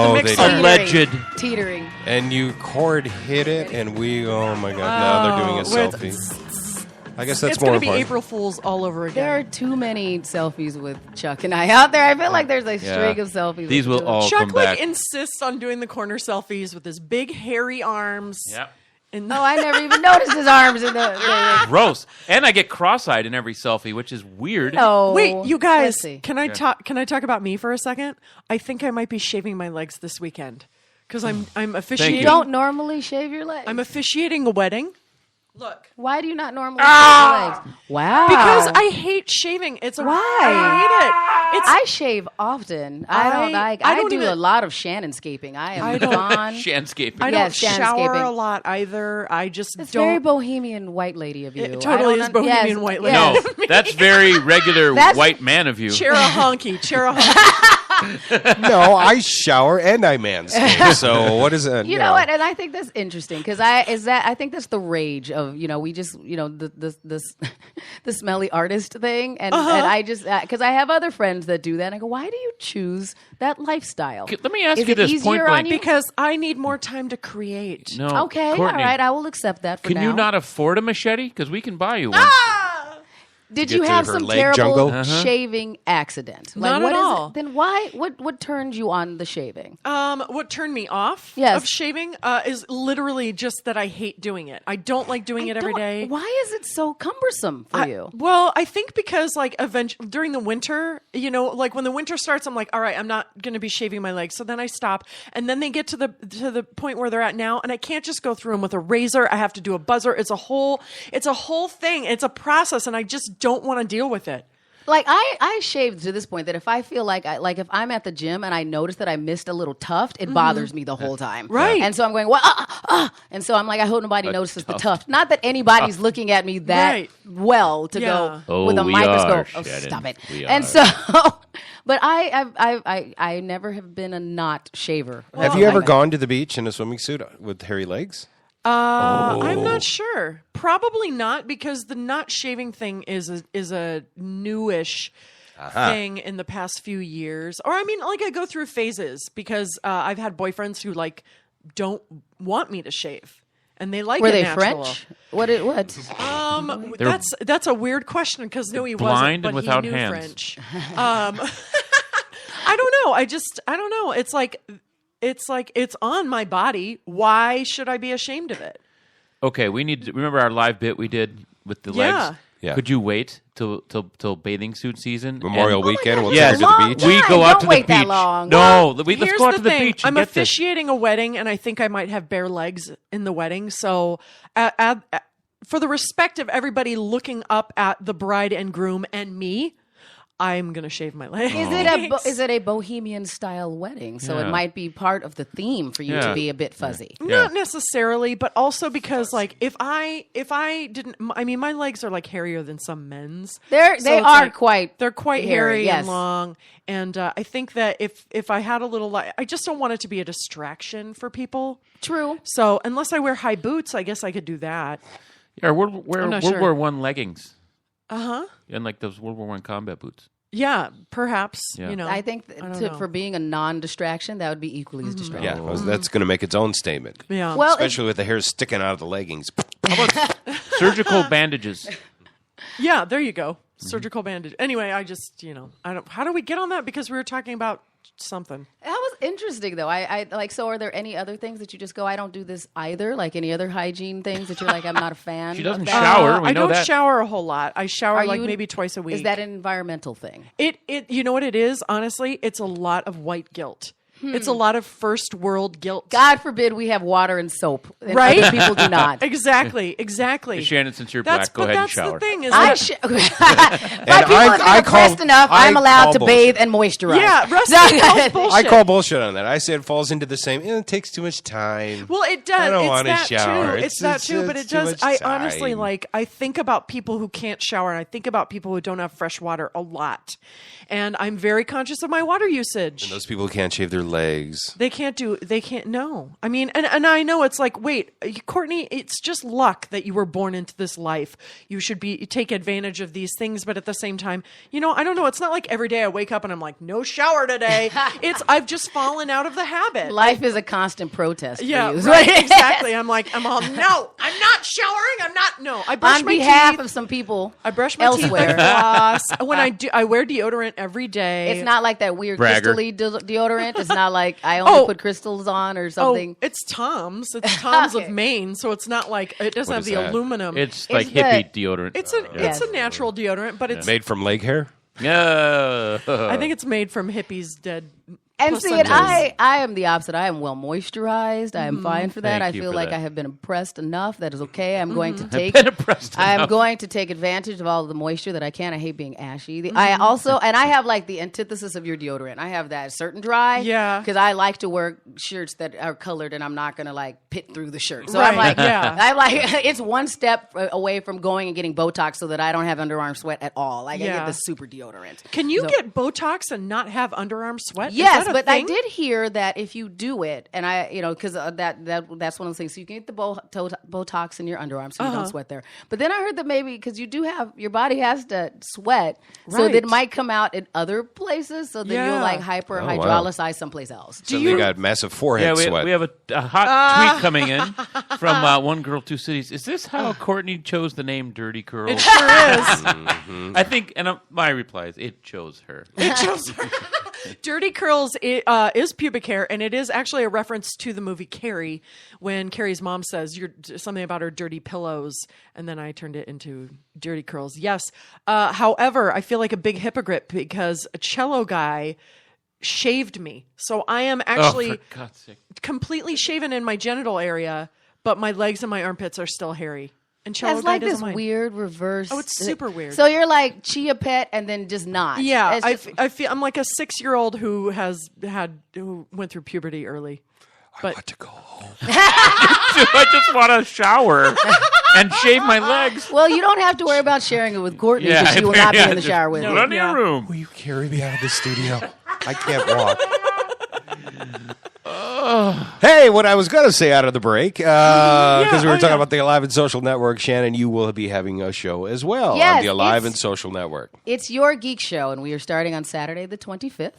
the mixer. Alleged. Teetering. And you cord hit it, and oh my God, now they're doing a selfie. I guess that's it's more going to be fun. April Fool's all over again. There are too many selfies with Chuck and I out there. I feel like there's a string of selfies. These will all Chuck come back. insists on doing the corner selfies with his big hairy arms. Yep. And I never even noticed his arms in the Gross. And I get cross-eyed in every selfie, which is weird. Oh, wait, you guys, messy. can I talk about me for a second? I think I might be shaving my legs this weekend because I'm officiating. You don't normally shave your legs. I'm officiating a wedding. Look. Why do you not normally shave your legs? Wow. Because I hate shaving. I hate it. I shave often. I do a lot of Shannanscaping. I am gone. Shanscaping. I don't Yes, shower Shanscaping. a lot either. I just It's don't. very bohemian white lady of you. It totally is bohemian white lady. No, that's very regular white man of you. Cherahonky. No, I shower and I manscape. So what is that? You know what? And I think that's interesting because I think that's the rage of we just the smelly artist thing, and I just because I have other friends that do that. And I go, why do you choose that lifestyle? Let me ask Is you it this easier point on blank. you? Because I need more time to create. No, Okay, Courtney, all right, I will accept that for Can now. you not afford a machete? Because we can buy you one. Did To you get to have her some leg terrible jungle? shaving accident? Not what at is all. It? Then why? What turned you on the shaving? What turned me off Yes. of shaving is literally just that I hate doing it. I don't like doing it every day. Why is it so cumbersome for you? Well, I think because eventually during the winter, when the winter starts, I'm like, all right, I'm not going to be shaving my legs. So then I stop, and then they get to the point where they're at now, and I can't just go through them with a razor. I have to do a buzzer. It's a whole thing. It's a process, and I just don't want to deal with it. Like I shaved to this point that if I feel like if I'm at the gym and I notice that I missed a little tuft, it bothers me the whole time. Right. And so I'm going, and so I'm like, I hope nobody notices the tuft. Not that anybody's looking at me that well to go with a we microscope. are, Oh, Shannon. stop it. We And are. so, but I never have been a not shaver. Have you ever gone to the beach in a swimming suit with hairy legs? I'm not sure. Probably not, because the not shaving thing is a newish thing in the past few years. Or I go through phases because I've had boyfriends who don't want me to shave. And they like Were it they natural. French? What? That's a weird question because no, he blind wasn't, but and without he knew hands. French. I don't know. I don't know. It's like it's on my body. Why should I be ashamed of it? Okay, we need to remember our live bit we did with the legs. Yeah. Could you wait till bathing suit season? Memorial weekend, we'll yes, take her to the beach. we go out Don't to the wait that beach. long. No, let's Here's go out to the thing. beach. And I'm get this. officiating a wedding, and I think I might have bare legs in the wedding. So, for the respect of everybody looking up at the bride and groom and me, I'm gonna shave my legs. Is it a bohemian style wedding? So Yeah. it might be part of the theme for you Yeah. to be a bit fuzzy. Not necessarily, but also because if I didn't, my legs are hairier than some men's. They're quite hairy hairy, yes. and long, and I think that if I had a little, I just don't want it to be a distraction for people. True. So unless I wear high boots, I guess I could do that. Yeah, wear I'm World not sure. War I leggings Uh-huh. and those World War I combat boots. Yeah, perhaps. Yeah. I think I don't know. for being a non-distraction, that would be equally as distracting. Yeah, that's going to make its own statement. Yeah. Well, Especially with the hair sticking out of the leggings. Surgical bandages. Yeah, there you go. Surgical bandage. Anyway, I just, I don't. How do we get on that? Because we were talking about something. That was interesting, though. I like. So, are there any other things that you just go? I don't do this either. Like any other hygiene things that you're like, I'm not a fan. She doesn't of that? shower. We I know don't that. shower a whole lot. I shower Are you- maybe twice a week. Is that an environmental thing? It? You know what it is? Honestly, it's a lot of white guilt. It's a lot of first world guilt. God forbid we have water and soap. And Right? other people do not. Exactly. Hey, Shannon, since you're black, go But ahead and that's shower. the thing. Is My that- people have been oppressed enough. I'm allowed to bathe and moisturize. Yeah, Rusty calls bullshit. I call bullshit on that. I say it falls into the same. It takes too much time. Well, it does. I don't It's want to that shower. Too. It's that too, but it it's too does. much I time. honestly I think about people who can't shower, and I think about people who don't have fresh water a lot. And I'm very conscious of my water usage. And those people who can't shave their legs. They can't. No. I mean, and I know it's like, wait, Courtney, it's just luck that you were born into this life. You should take advantage of these things, but at the same time, I don't know. It's not like every day I wake up and I'm like, no shower today. I've just fallen out of the habit. Life is a constant protest. Yeah, for you. right, exactly. I'm all, no, I'm not showering. I brush On my behalf teeth. of some people, I brush my elsewhere. teeth. I floss. When I wear deodorant every day. It's not like that weird Bragger. crystally deodorant. It's not like I only put crystals on or something. Oh, it's Tom's. It's Tom's of Maine, so it's not like it doesn't What have is the that? aluminum. It's like hippie deodorant. It's a natural deodorant, but it's Made from leg hair? Yeah. I think it's made from hippies' dead. And see, and placentas. I am the opposite. I am well moisturized. I am fine for that. Thank I you feel for like that. I have been oppressed enough. That is okay. I'm going to I've take. been oppressed I am enough. going to take advantage of all of the moisture that I can. I hate being ashy. I also, and I have like the antithesis of your deodorant. I have that certain dry. Yeah. Because I like to wear shirts that are colored, and I'm not going to like pit through the shirt. So Right, I'm like, yeah. I'm like, it's one step away from going and getting Botox so that I don't have underarm sweat at all. Like I Yeah. get the super deodorant. Can you So- get Botox and not have underarm sweat? Is Yes, that a but I thing? did hear that if you do it, and I, because that's one of the things. So you can get the Botox in your underarm, so you don't sweat there. But then I heard that maybe because you do have your body has to sweat, so that Right. it might come out in other places. So then you'll like hydrolyze someplace else. So they got massive forehead Yeah, sweat. we have a hot tweet coming in from One Girl, Two Cities. Is this how Courtney chose the name Dirty Curls? It sure is. I think, and my reply is, it chose her. It shows her. Dirty Curls is pubic hair, and it is actually a reference to the movie Carrie, when Carrie's mom says something about her dirty pillows, and then I turned it into Dirty Curls. Yes. However, I feel like a big hypocrite because a cello guy shaved me. So I am actually for God's sake. completely shaven in my genital area, but my legs and my armpits are still hairy. And cello That's guy like this doesn't mind. weird reverse. Oh, it's super weird. So you're like Chia Pet, and then just not. Yeah, It's just- I feel I'm like a 6-year-old who went through puberty early. But to go home. I just want to shower and shave my legs. Well, you don't have to worry about sharing it with Courtney Yeah, because she will not be in the just shower with you. run your room. Will you carry me out of the studio? I can't walk. Hey, what I was going to say out of the break, because we were talking about the Alive and Social Network, Shannon, you will be having a show as well Yes, on the Alive it's- and Social Network. It's your geek show, and we are starting on Saturday the 25th.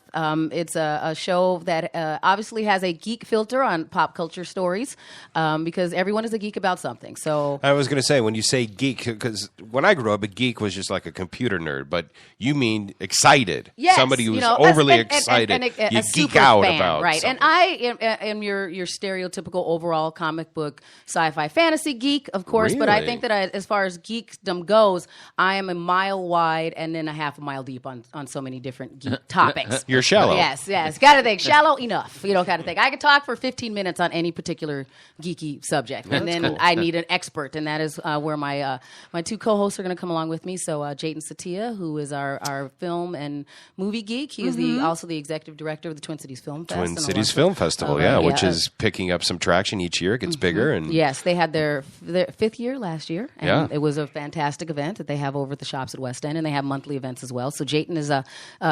It's a show that obviously has a geek filter on pop culture stories because everyone is a geek about something. So I was going to say, when you say geek, because when I grew up, a geek was just like a computer nerd, but you mean excited. yes, Somebody who's you know, overly and excited. a you geek super out fan, about right. something. And I am your stereotypical overall comic book sci-fi fantasy geek, of course. But I Really? think that as far as geekdom goes, I am a mile wide and then a half a mile deep on so many different geek topics. You're shallow. Yes. Got to think shallow enough. Kind of thing. I could talk for 15 minutes on any particular geeky subject, and then cool. I need an expert, and that is where my two co-hosts are going to come along with me. So Jayden Satia, who is our film and movie geek, he is also the executive director of the Twin Cities Film Fest. Twin and a Cities lot Film of- Festival, which is picking up some traction each year. It gets bigger. And Yes, they had their 5th year last year, and Yeah. it was a fantastic event that they have over at the shops at West End, and they have monthly events as well. So Jayden is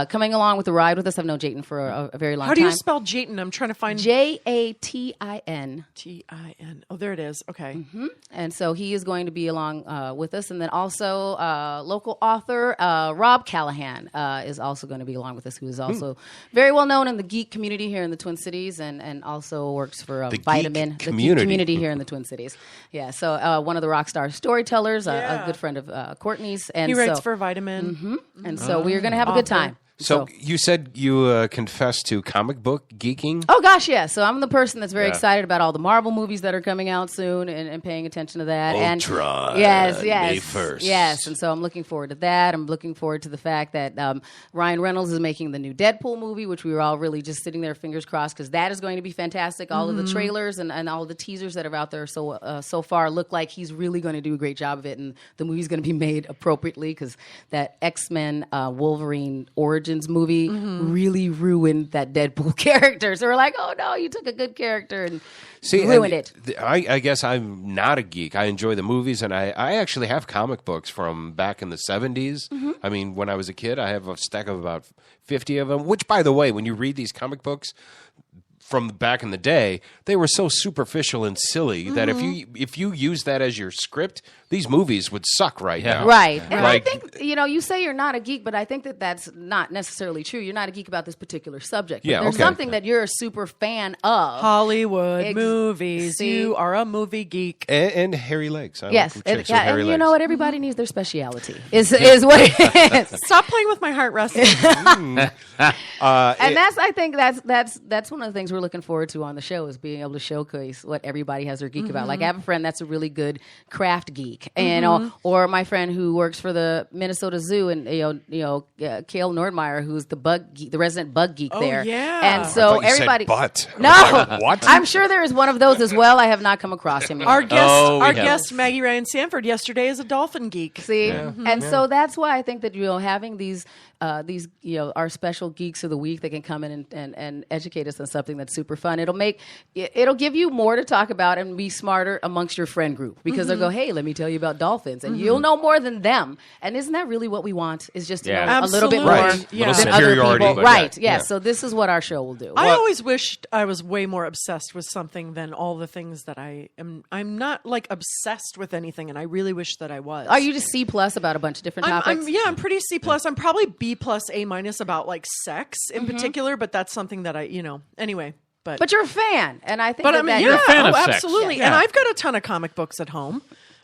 coming along with the ride with us. I've known Jayden for a very long time. How do you spell Jayton? I'm trying to find Jatin. Tin. Oh, there it is. Okay. And so he is going to be along with us. And then also local author Rob Callahan is also going to be along with us, who is also very well known in the geek community here in the Twin Cities and also works for The geek Vitamin, the geek community. community here in the Twin Cities. Yeah, so one of the rock star storytellers, a good friend of Courtney's. And He writes so, for Vitamin. And so we are going to have a good time. So you said you confessed to comic book geeking? Oh, gosh, yeah. So I'm the person that's very Yeah. excited about all the Marvel movies that are coming out soon and paying attention to that. Ultron, And yes, May 1st. Yes, and so I'm looking forward to that. I'm looking forward to the fact that Ryan Reynolds is making the new Deadpool movie, which we were all really just sitting there, fingers crossed, because that is going to be fantastic. All of the trailers and all the teasers that are out there so far look like he's really going to do a great job of it, and the movie's going to be made appropriately, because that X-Men Wolverine Origins movie really ruined that Deadpool character. So we're like, oh no, you took a good character and ruined it. I guess I'm not a geek. I enjoy the movies, and I actually have comic books from back in the 70s. I mean, when I was a kid, I have a stack of about 50 of them, which, by the way, when you read these comic books from back in the day, they were so superficial and silly that if you use that as your script, these movies would suck right now. Right. And I think, you say you're not a geek, but I think that that's not necessarily true. You're not a geek about this particular subject. But there's something that you're a super fan of. Hollywood movies. See? You are a movie geek. And hairy legs. Yes. And you know what? Everybody needs their speciality, is what it is. Stop playing with my heart, Rusty. And I think that's one of the things we're looking forward to on the show, is being able to showcase what everybody has their geek about. Like, I have a friend that's a really good craft geek, and or my friend who works for the Minnesota Zoo, and Cale Nordmeyer, who's the resident bug geek there. Yeah. And so everybody. No, like, what? I'm sure there is one of those as well. I have not come across him yet. Our guest Maggie Ryan Sanford yesterday is a dolphin geek. See, and so that's why I think that having these our special geeks of the week that can come in and educate us on something that's super fun. It'll give you more to talk about and be smarter amongst your friend group, because they'll go, hey, let me tell you about dolphins, and you'll know more than them. And isn't that really what we want? Is just to know a little bit more than other people. Right. Yeah. So this is what our show will do. I always wished I was way more obsessed with something than all the things that I am. I'm not like obsessed with anything, and I really wish that I was. Are you just C+ about a bunch of different topics? I'm pretty C+. I'm probably B+, A- about like sex in particular, but that's something that anyway. But you're a fan, and I think you're a fan of sex. Absolutely. Yeah. And I've got a ton of comic books at home.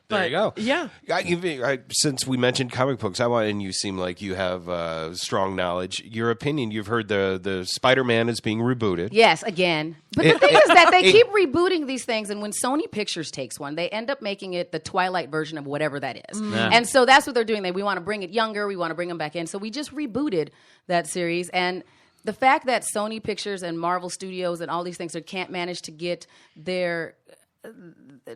There you go. Yeah. Since we mentioned comic books, and you seem like you have strong knowledge. Your opinion, you've heard the Spider-Man is being rebooted. Yes, again. But the thing is that they keep rebooting these things, and when Sony Pictures takes one, they end up making it the Twilight version of whatever that is. And so that's what they're doing. We want to bring it younger. We want to bring them back in. So we just rebooted that series, and the fact that Sony Pictures and Marvel Studios and all these things can't manage to get their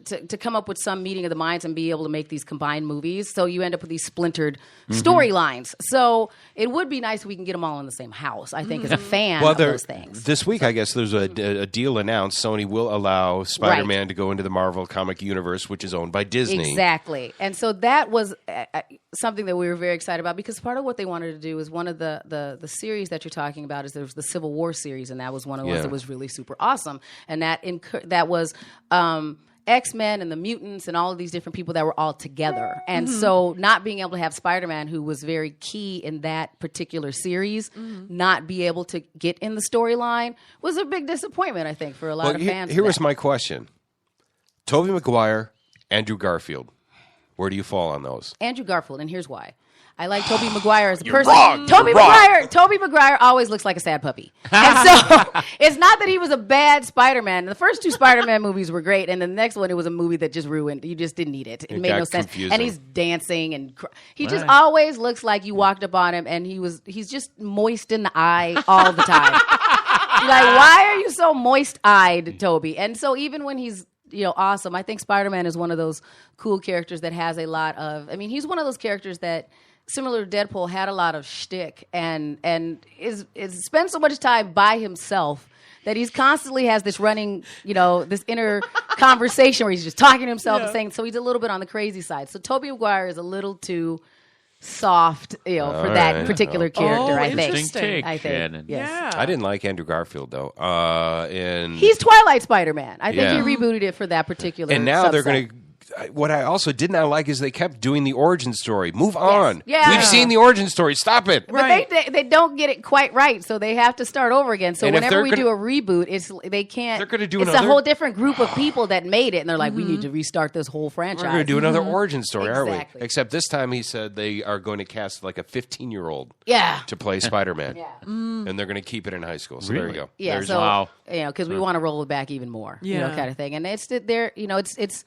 to come up with some meeting of the minds and be able to make these combined movies. So you end up with these splintered storylines. So it would be nice if we can get them all in the same house, I think, as a fan of those things. This week, I guess, there's a deal announced. Sony will allow Spider-Man to go into the Marvel comic universe, which is owned by Disney. Exactly. And so that was something that we were very excited about, because part of what they wanted to do is one of the series that you're talking about is there was the Civil War series, and that was one of the ones that was really super awesome. And that was X-Men and the mutants and all of these different people that were all together. And so not being able to have Spider-Man, who was very key in that particular series, not be able to get in the storyline was a big disappointment, I think, for a lot of fans. Here was my question. Tobey Maguire, Andrew Garfield. Where do you fall on those? Andrew Garfield, and here's why. I like Tobey Maguire as a person. Wrong. Tobey Maguire always looks like a sad puppy. And so it's not that he was a bad Spider-Man. The first two Spider-Man movies were great, and the next one, it was a movie that just ruined. You just didn't need it. It made no sense. Confusing. And he's dancing, and he just always looks like you walked up on him, and he's just moist in the eye all the time. Like, why are you so moist-eyed, Tobey? And so even when he's awesome, I think Spider-Man is one of those cool characters that has a lot of. I mean, he's one of those characters that, similar to Deadpool, had a lot of shtick and is spends so much time by himself that he's constantly has this running, this inner conversation where he's just talking to himself and saying. So he's a little bit on the crazy side. So Tobey Maguire is a little too soft, for that particular character. I think. I think. Yes. I didn't like Andrew Garfield though. And he's Twilight Spider-Man. I think he rebooted it for that particular. And now they're going to. what I also did not like is they kept doing the origin story. Move on. Yeah. We've seen the origin story. Stop it. But they don't get it quite right, so they have to start over again. So And if whenever they're we gonna- do a reboot, they can't. They're gonna do It's another- a whole different group of people that made it, and they're like, we need to restart this whole franchise. We're going to do another origin story, aren't Exactly. we? Except this time he said they are going to cast like a 15-year-old Yeah. to play Spider-Man. Yeah. And they're going to keep it in high school. So there you go. Yeah, There's so because we want to roll it back even more, Yeah. kind of thing. And it's it's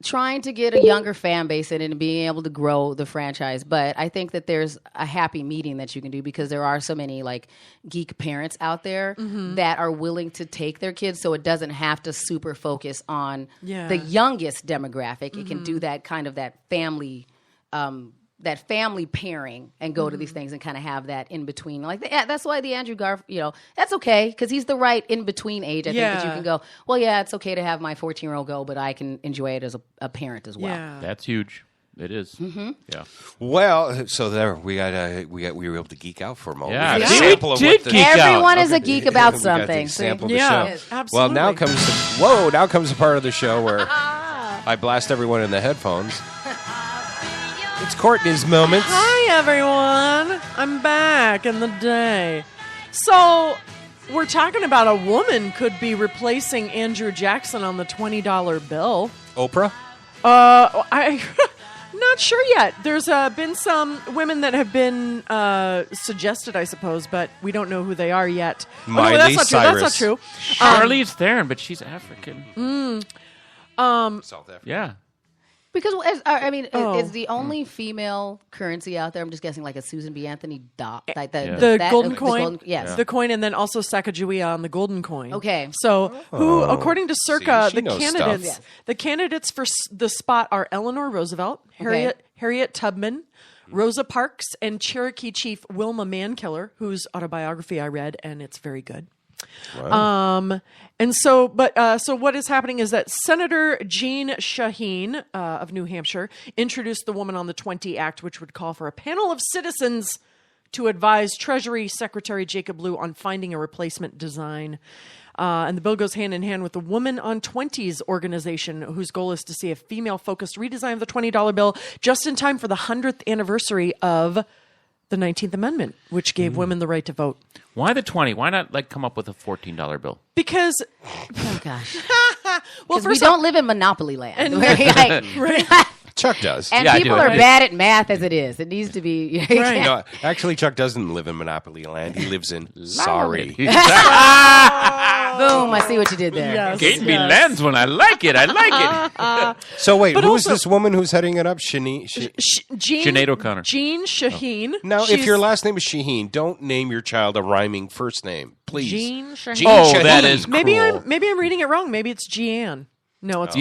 trying to get a younger fan base in and being able to grow the franchise. But I think that there's a happy medium that you can do because there are so many like geek parents out there that are willing to take their kids, so it doesn't have to super focus on the youngest demographic. It can do that kind of that family pairing and go to these things and kind of have that in between. Like that's why the Andrew Garfield, that's okay because he's the right in between age. I think that you can go, well, yeah, it's okay to have my 14-year-old go, but I can enjoy it as a parent as well. Yeah. That's huge. It is. Mm-hmm. Yeah. Well, so there we were able to geek out for a moment. Yeah. We got a See, sample we of did what the, geek out. Everyone is a Okay. geek about We got something. the sample of Yeah, the show. absolutely. Well, now comes the part of the show where I blast everyone in the headphones. It's Courtney's moment. Hi, everyone. I'm back in the day. So, we're talking about a woman could be replacing Andrew Jackson on the $20 bill. Oprah? I'm not sure yet. There's been some women that have been suggested, I suppose, but we don't know who they are yet. Miley that's not true. Cyrus. That's not true. Charlize Theron, but she's African. South Africa. Yeah. Because it's the only female currency out there. I'm just guessing like a Susan B. Anthony like The golden coin, yes, the coin, and then also Sacagawea on the golden coin. Okay, so who, according to Circa, See, she knows stuff. the candidates for the spot are Eleanor Roosevelt, Harriet Tubman, Rosa Parks, and Cherokee Chief Wilma Mankiller, whose autobiography I read, and it's very good. Wow. And so, so what is happening is that Senator Jean Shaheen of New Hampshire introduced the Woman on the 20 Act, which would call for a panel of citizens to advise Treasury Secretary Jacob Lew on finding a replacement design. And the bill goes hand in hand with the Woman on 20s organization, whose goal is to see a female-focused redesign of the $20 bill just in time for the 100th anniversary of the 19th Amendment, which gave women the right to vote. Why the 20? Why not come up with a $14 bill? Because, oh gosh, well, we don't live in Monopoly land. Right. Chuck does. And people are bad at math as it is. It needs to be. Right. No, actually, Chuck doesn't live in Monopoly land. He lives in Sorry. Boom! I see what you did there. Yes, Gave me lens when I like it. I like it. So wait, But who's also- this woman who's heading it up? Sinead Sinead O'Connor. Jean Shaheen. Now, if She's- your last name is Shaheen, don't name your child a rhyming first name, please. Jean Shaheen. Jean Oh, Shaheen. that is Maybe cruel. I'm reading it wrong. Maybe it's Jeanne. No, it's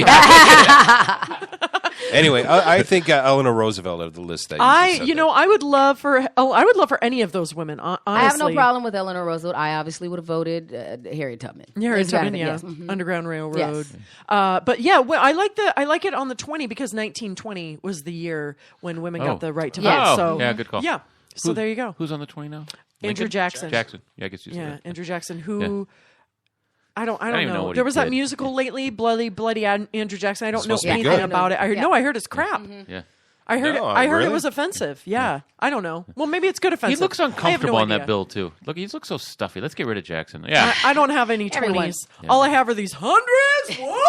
Anyway, I think Eleanor Roosevelt of the list that you just said there. I would love for any of those women. Honestly, I have no problem with Eleanor Roosevelt. I obviously would have voted Harriet Tubman. Harriet It's gotta Tubman, be, yeah, yes. Mhm. Underground Railroad. Yes. But yeah, I like it on the 20 because 1920 was the year when women got the right to vote. Yes. So Yeah, good call. Yeah, so there you go. Who's on the 20 now? Andrew Lincoln? Jackson. Jackson. Yeah, I guess you said Yeah, that. Andrew Jackson. Who? I don't even know know. what There he was that did. musical lately, Bloody Andrew Jackson. I don't know supposed to be anything good. about it. I heard it's crap. Yeah. I heard No, I heard really? it was offensive. Yeah. I don't know. Well, maybe it's good offensive. He looks I have uncomfortable no on that idea. bill, too. Look, he looks so stuffy. Let's get rid of Jackson. Yeah. I don't have any Everyone. 20s. All I have are these hundreds. What?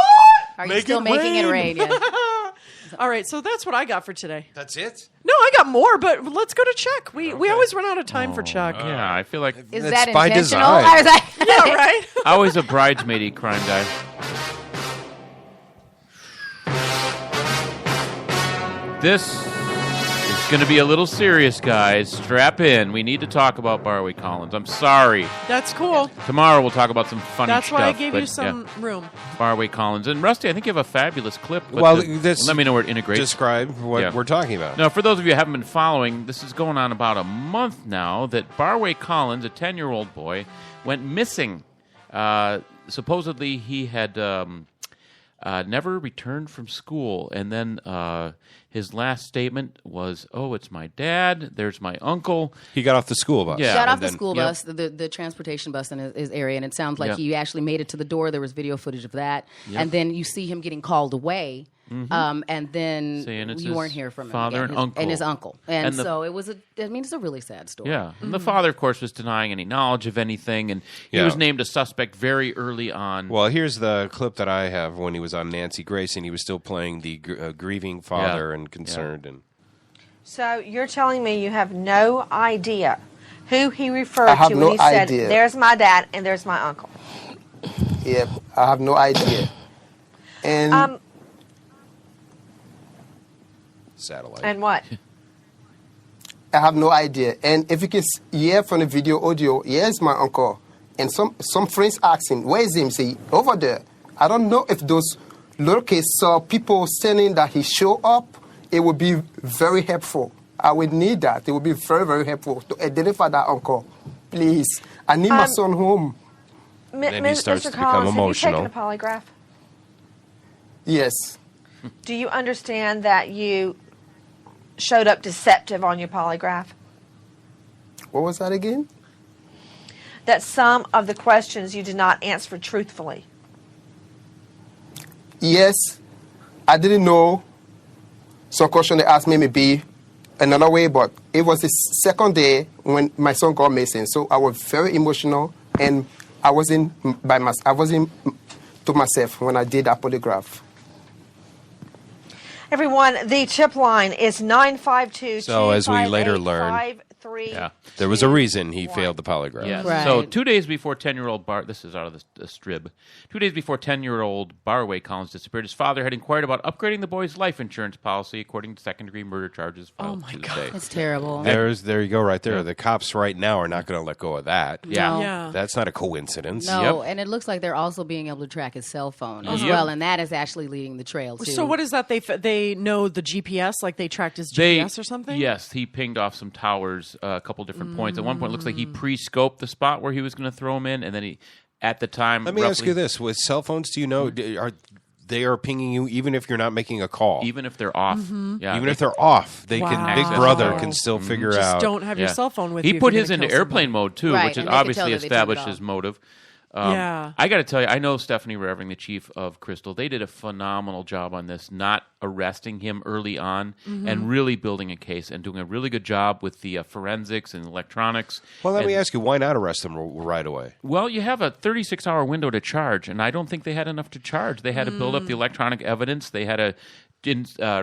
Are you still making it rain? Yeah. All right, so that's what I got for today. That's it? No, I got more, but let's go to Chuck. We always run out of time for Chuck. Yeah, I feel like Is That's that by intentional? design. I was like, Yeah, right? always a bridesmaidy crime guy. This is going to be a little serious, guys. Strap in. We need to talk about Barway Collins. I'm sorry. That's cool. Tomorrow we'll talk about some funny That's stuff. why I gave but, you some room. yeah, Barway Collins. And Rusty, I think you have a fabulous clip. But Well, let me know where it integrates. Describe what Yeah. we're talking about. Now, for those of you who haven't been following, this is going on about a month now that Barway Collins, a 10-year-old boy, went missing. Supposedly, he had never returned from school. And then his last statement was, "Oh, it's my dad. There's my uncle." He got off the school bus. Yeah. got and off the then- school Yep. bus, the transportation bus in his area, and it sounds like Yep. he actually made it to the door. There was video footage of that, Yep. and then you see him getting called away. and then Saying it's you his weren't here from him father again, and uncle. and his uncle, and And the- so it was it's a really sad story. Yeah. And the father, of course, was denying any knowledge of anything, and he Yeah. was named a suspect very early on. Well, here's the clip that I have when he was on Nancy Grace, and he was still playing the grieving father and concerned. And So you're telling me you have no idea who he referred I have to when no he said, idea. "There's my dad and there's my uncle." Yep, I have no idea. And satellite. And what? I have no idea. And if you can hear from the video audio, here's my uncle. And some friends asked him, where is he? He say, over there. I don't know if those little kids saw people saying that he show up. It would be very helpful. I would need that. It would be very, very helpful to identify that uncle. Please. I need my son home. Then he starts Mr. to become Collins, emotional. have you taken a polygraph? Yes. Do you understand that you showed up deceptive on your polygraph? What was that again? That some of the questions you did not answer truthfully. Yes. I didn't know. Some question they asked me maybe another way, but it was the second day when my son got missing. So I was very emotional, and I wasn't to myself when I did that polygraph. Everyone, the tip line is 952. So as we later learned, there was a reason he failed the polygraph. Yes. Right. So 2 days before 10-year-old this is out of the strib. 2 days before 10-year-old Barway Collins disappeared, his father had inquired about upgrading the boy's life insurance policy according to second-degree murder charges filed Tuesday. It's terrible. There you go, right there. The cops right now are not going to let go of that. No. Yeah. That's not a coincidence. No, and it looks like they're also being able to track his cell phone as Yep. well, and that is actually leading the trail too. So what is that? They know the GPS, like they tracked his GPS or something? Yes, he pinged off some towers, a couple different points. At one point, it looks like he pre-scoped the spot where he was going to throw him in, and then he, at the time... Let me ask you this. With cell phones, do you know, they are pinging you even if you're not making a call? Even if they're off. Yeah. Even if they're off, they Wow. can. Big Brother can still figure Just out. don't have your cell phone with he you. He put his into airplane mode, too, Right, which is and they could obviously tell that they turned it established off. his motive. Yeah. I got to tell you, I know Stephanie Revering, the chief of Crystal. They did a phenomenal job on this, not arresting him early on and really building a case and doing a really good job with the forensics and electronics. Well, let me ask you, why not arrest them right away? Well, you have a 36-hour window to charge, and I don't think they had enough to charge. They had to build up the electronic evidence. They had to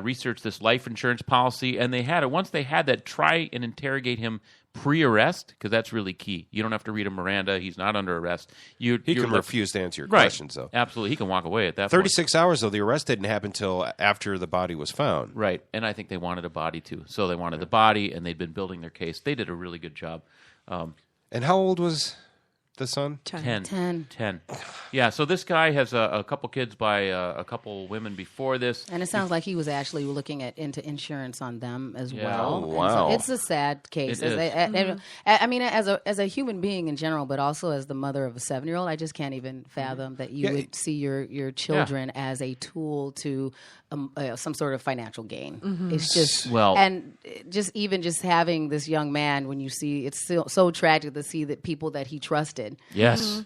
research this life insurance policy, and they had to, once they had that, try and interrogate him pre-arrest, because that's really key. You don't have to read a Miranda. He's not under arrest. He can refuse to answer your right. questions, though. Absolutely. He can walk away at that 36 hours, though. The arrest didn't happen until after the body was found. Right. And I think they wanted a body, too. So they wanted the body, and they'd been building their case. They did a really good job. And how old was the son? 10. Yeah, so this guy has a couple kids by a couple women before this. And it sounds like he was actually looking into insurance on them as Yeah. well. Oh, And wow. so it's a sad case. It is. I mean, as a human being in general, but also as the mother of a 7-year-old, I just can't even fathom that you would see your children as a tool to some sort of financial gain. It's just and just having this young man, when you see it's so tragic to see that people that he trusted,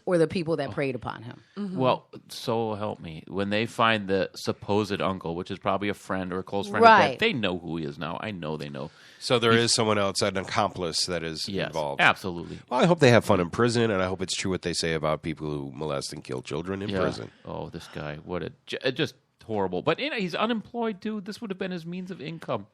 or the people that preyed upon him. Well, so help me. When they find the supposed uncle, which is probably a friend or a close friend, Right. of dad, they know who he is now. I know they know. So there is someone else, an accomplice that is involved. Absolutely. Well, I hope they have fun in prison, and I hope it's true what they say about people who molest and kill children in prison. Oh, this guy. What just horrible. But he's unemployed, too. This would have been his means of income.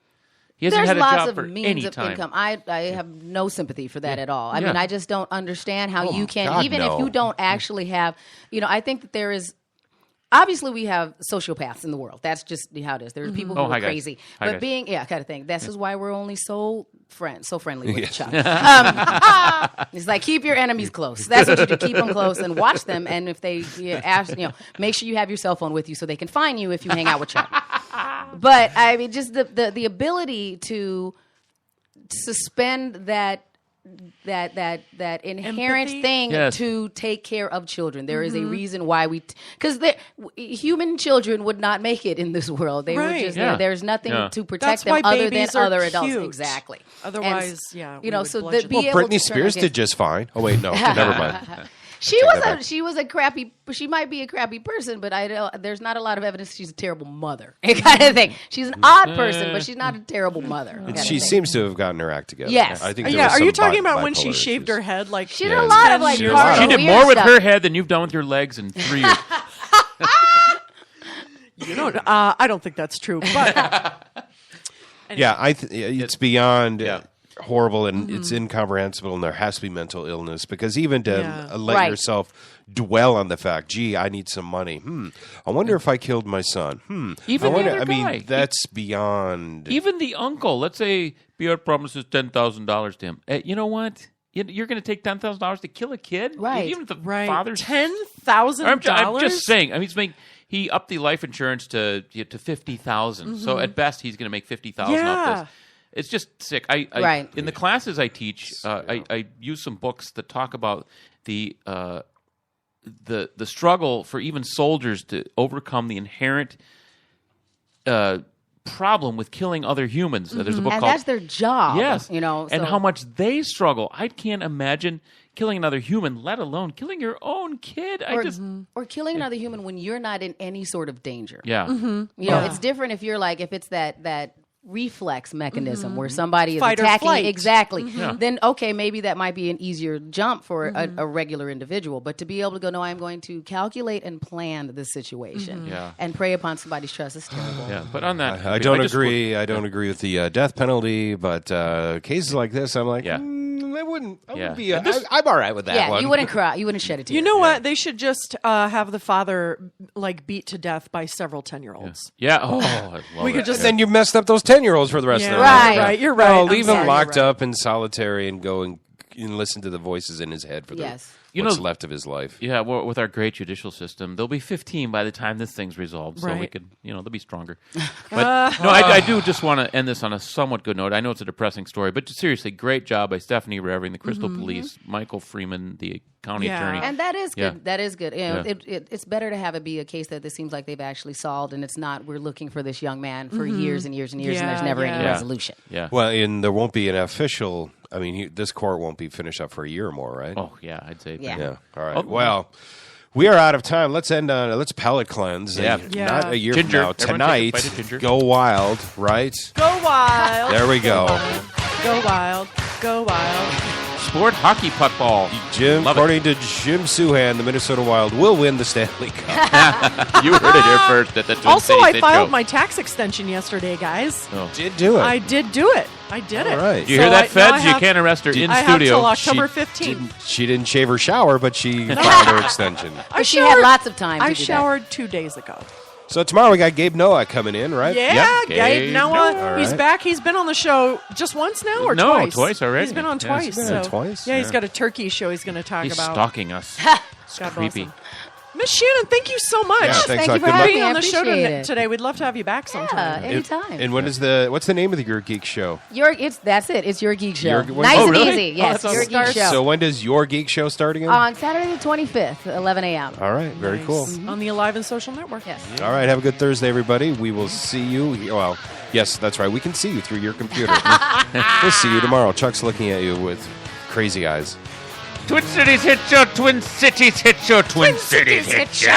He hasn't There's had a lots job of for means any of time. income. I have no sympathy for that at all. I mean, I just don't understand how you can, God, even no. if you don't actually have, I think that there is, obviously we have sociopaths in the world. That's just how it is. There's people who Oh, hi, are guys. crazy. Hi, But guys. being, kind of thing. This is why we're only so friendly with each other. It's like, keep your enemies close. That's what you do. Keep them close and watch them. And if they ask, make sure you have your cell phone with you so they can find you if you hang out with Chuck. But I mean, just the ability to suspend that inherent Empathy? thing Yes. to take care of children. There is a reason why because human children would not make it in this world. They would Right. just Yeah. there's nothing Yeah. to protect That's why them other than babies are other adults. cute. Exactly. Otherwise, And, we would so bludgeon be them. able Britney to turn Spears did against- just fine. Oh, wait, no. Never mind. She was a crappy. She might be a crappy person, but there's not a lot of evidence she's a terrible mother. Kind of thing. She's an odd person, but she's not a terrible mother. She seems to have gotten her act together. Yes. I think. Are you talking about when she shaved her head? Like she did a lot of like. She did more with her head than you've done with your legs in 3 years. I don't think that's true, but yeah, it's beyond horrible, and it's incomprehensible, and there has to be mental illness, because even to let yourself dwell on the fact, gee, I need some money. I wonder if I killed my son. Even the other guy. mean, that's beyond. Even the uncle. Let's say Pierre promises $10,000 to him. You know what? You're going to take $10,000 to kill a kid, right? Even if the father's $10,000. I'm just saying. I mean, he upped the life insurance to $50,000. So at best, he's going to make $50,000 off this. It's just sick. I in the classes I teach, I use some books that talk about the struggle for even soldiers to overcome the inherent problem with killing other humans. There's a book called, that's their job. Yes, and how much they struggle. I can't imagine killing another human, let alone killing your own kid. Or killing another human when you're not in any sort of danger. Yeah, it's different if you're like, if it's that reflex mechanism where somebody is Fight or attacking flight. exactly, then okay, maybe that might be an easier jump for a regular individual. But to be able to go, no, I'm going to calculate and plan this situation and prey upon somebody's trust is terrible. Yeah, but on that, I don't agree. I don't agree with the death penalty, but cases like this, I'm like, I wouldn't be. I'm all right with that one. You wouldn't cry. You wouldn't shed a tear. You know what? They should just have the father beat to death by several 10-year-olds. Yeah. Oh, I love we could just. Then you messed up those 10-year-olds for the rest of their life. life. Right. You're right. No, leave him locked up in solitary and go and listen to the voices in his head for what's left of his life. Yeah, well, with our great judicial system, they'll be 15 by the time this thing's resolved, so we could, they'll be stronger. But no, I do just want to end this on a somewhat good note. I know it's a depressing story, but seriously, great job by Stephanie Revering, the Crystal Police, Michael Freeman, the county attorney. And that is good. Yeah. That is good. It's better to have it be a case that this seems like they've actually solved, and it's not we're looking for this young man for years and years and years, and there's never any resolution. Yeah. Well, and there won't be an official. I mean, this court won't be finished up for a year or more, right? Oh, yeah, I'd say. Yeah. All right. Well, we are out of time. Let's end on. Let's palate cleanse. Not a year from now. Tonight, go wild, right? Go wild. There we go. Go wild. Go wild. Sport hockey puck ball. According to Jim Suhan, the Minnesota Wild will win the Stanley Cup. You heard it here first at the Twin Also, Cities I filed show. my tax extension yesterday, guys. Oh. Did do it. I did do it. I did it. All right. Did you hear that, Feds? You can't arrest her in I studio. have till October 15th. She didn't shave her shower, but she filed her extension. She had lots of time to I do showered 2 days ago. So tomorrow we got Gabe Noah coming in, right? Yeah, Yep. Gabe Noah. All He's right. back. He's been on the show just once now or No, twice? twice already. He's been on Yeah, twice. he's been on so- twice, Yeah, he's yeah. got a turkey show he's going to talk He's about. stalking us. It's God bless creepy. him. Miss Shannon, thank you so much. Yeah, thanks Thank a lot. you for Good luck. having me. Being I on the show appreciate it. today. We'd love to have you back sometime. Anytime. And what's the name of your geek show? That's it. It's Your Geek Show. Your- Nice Oh, and really? easy. Yes, Your Geek Show. So when does your geek show start again? On Saturday the 25th, 11 a.m. All right, very cool. On the Alive and Social Network. Yes. All right, have a good Thursday, everybody. We will see you. Well, yes, that's right. We can see you through your computer. We'll see you tomorrow. Chuck's looking at you with crazy eyes. Twin Cities Hit Show, Twin Cities Hit Show, Twin Cities Hit Show.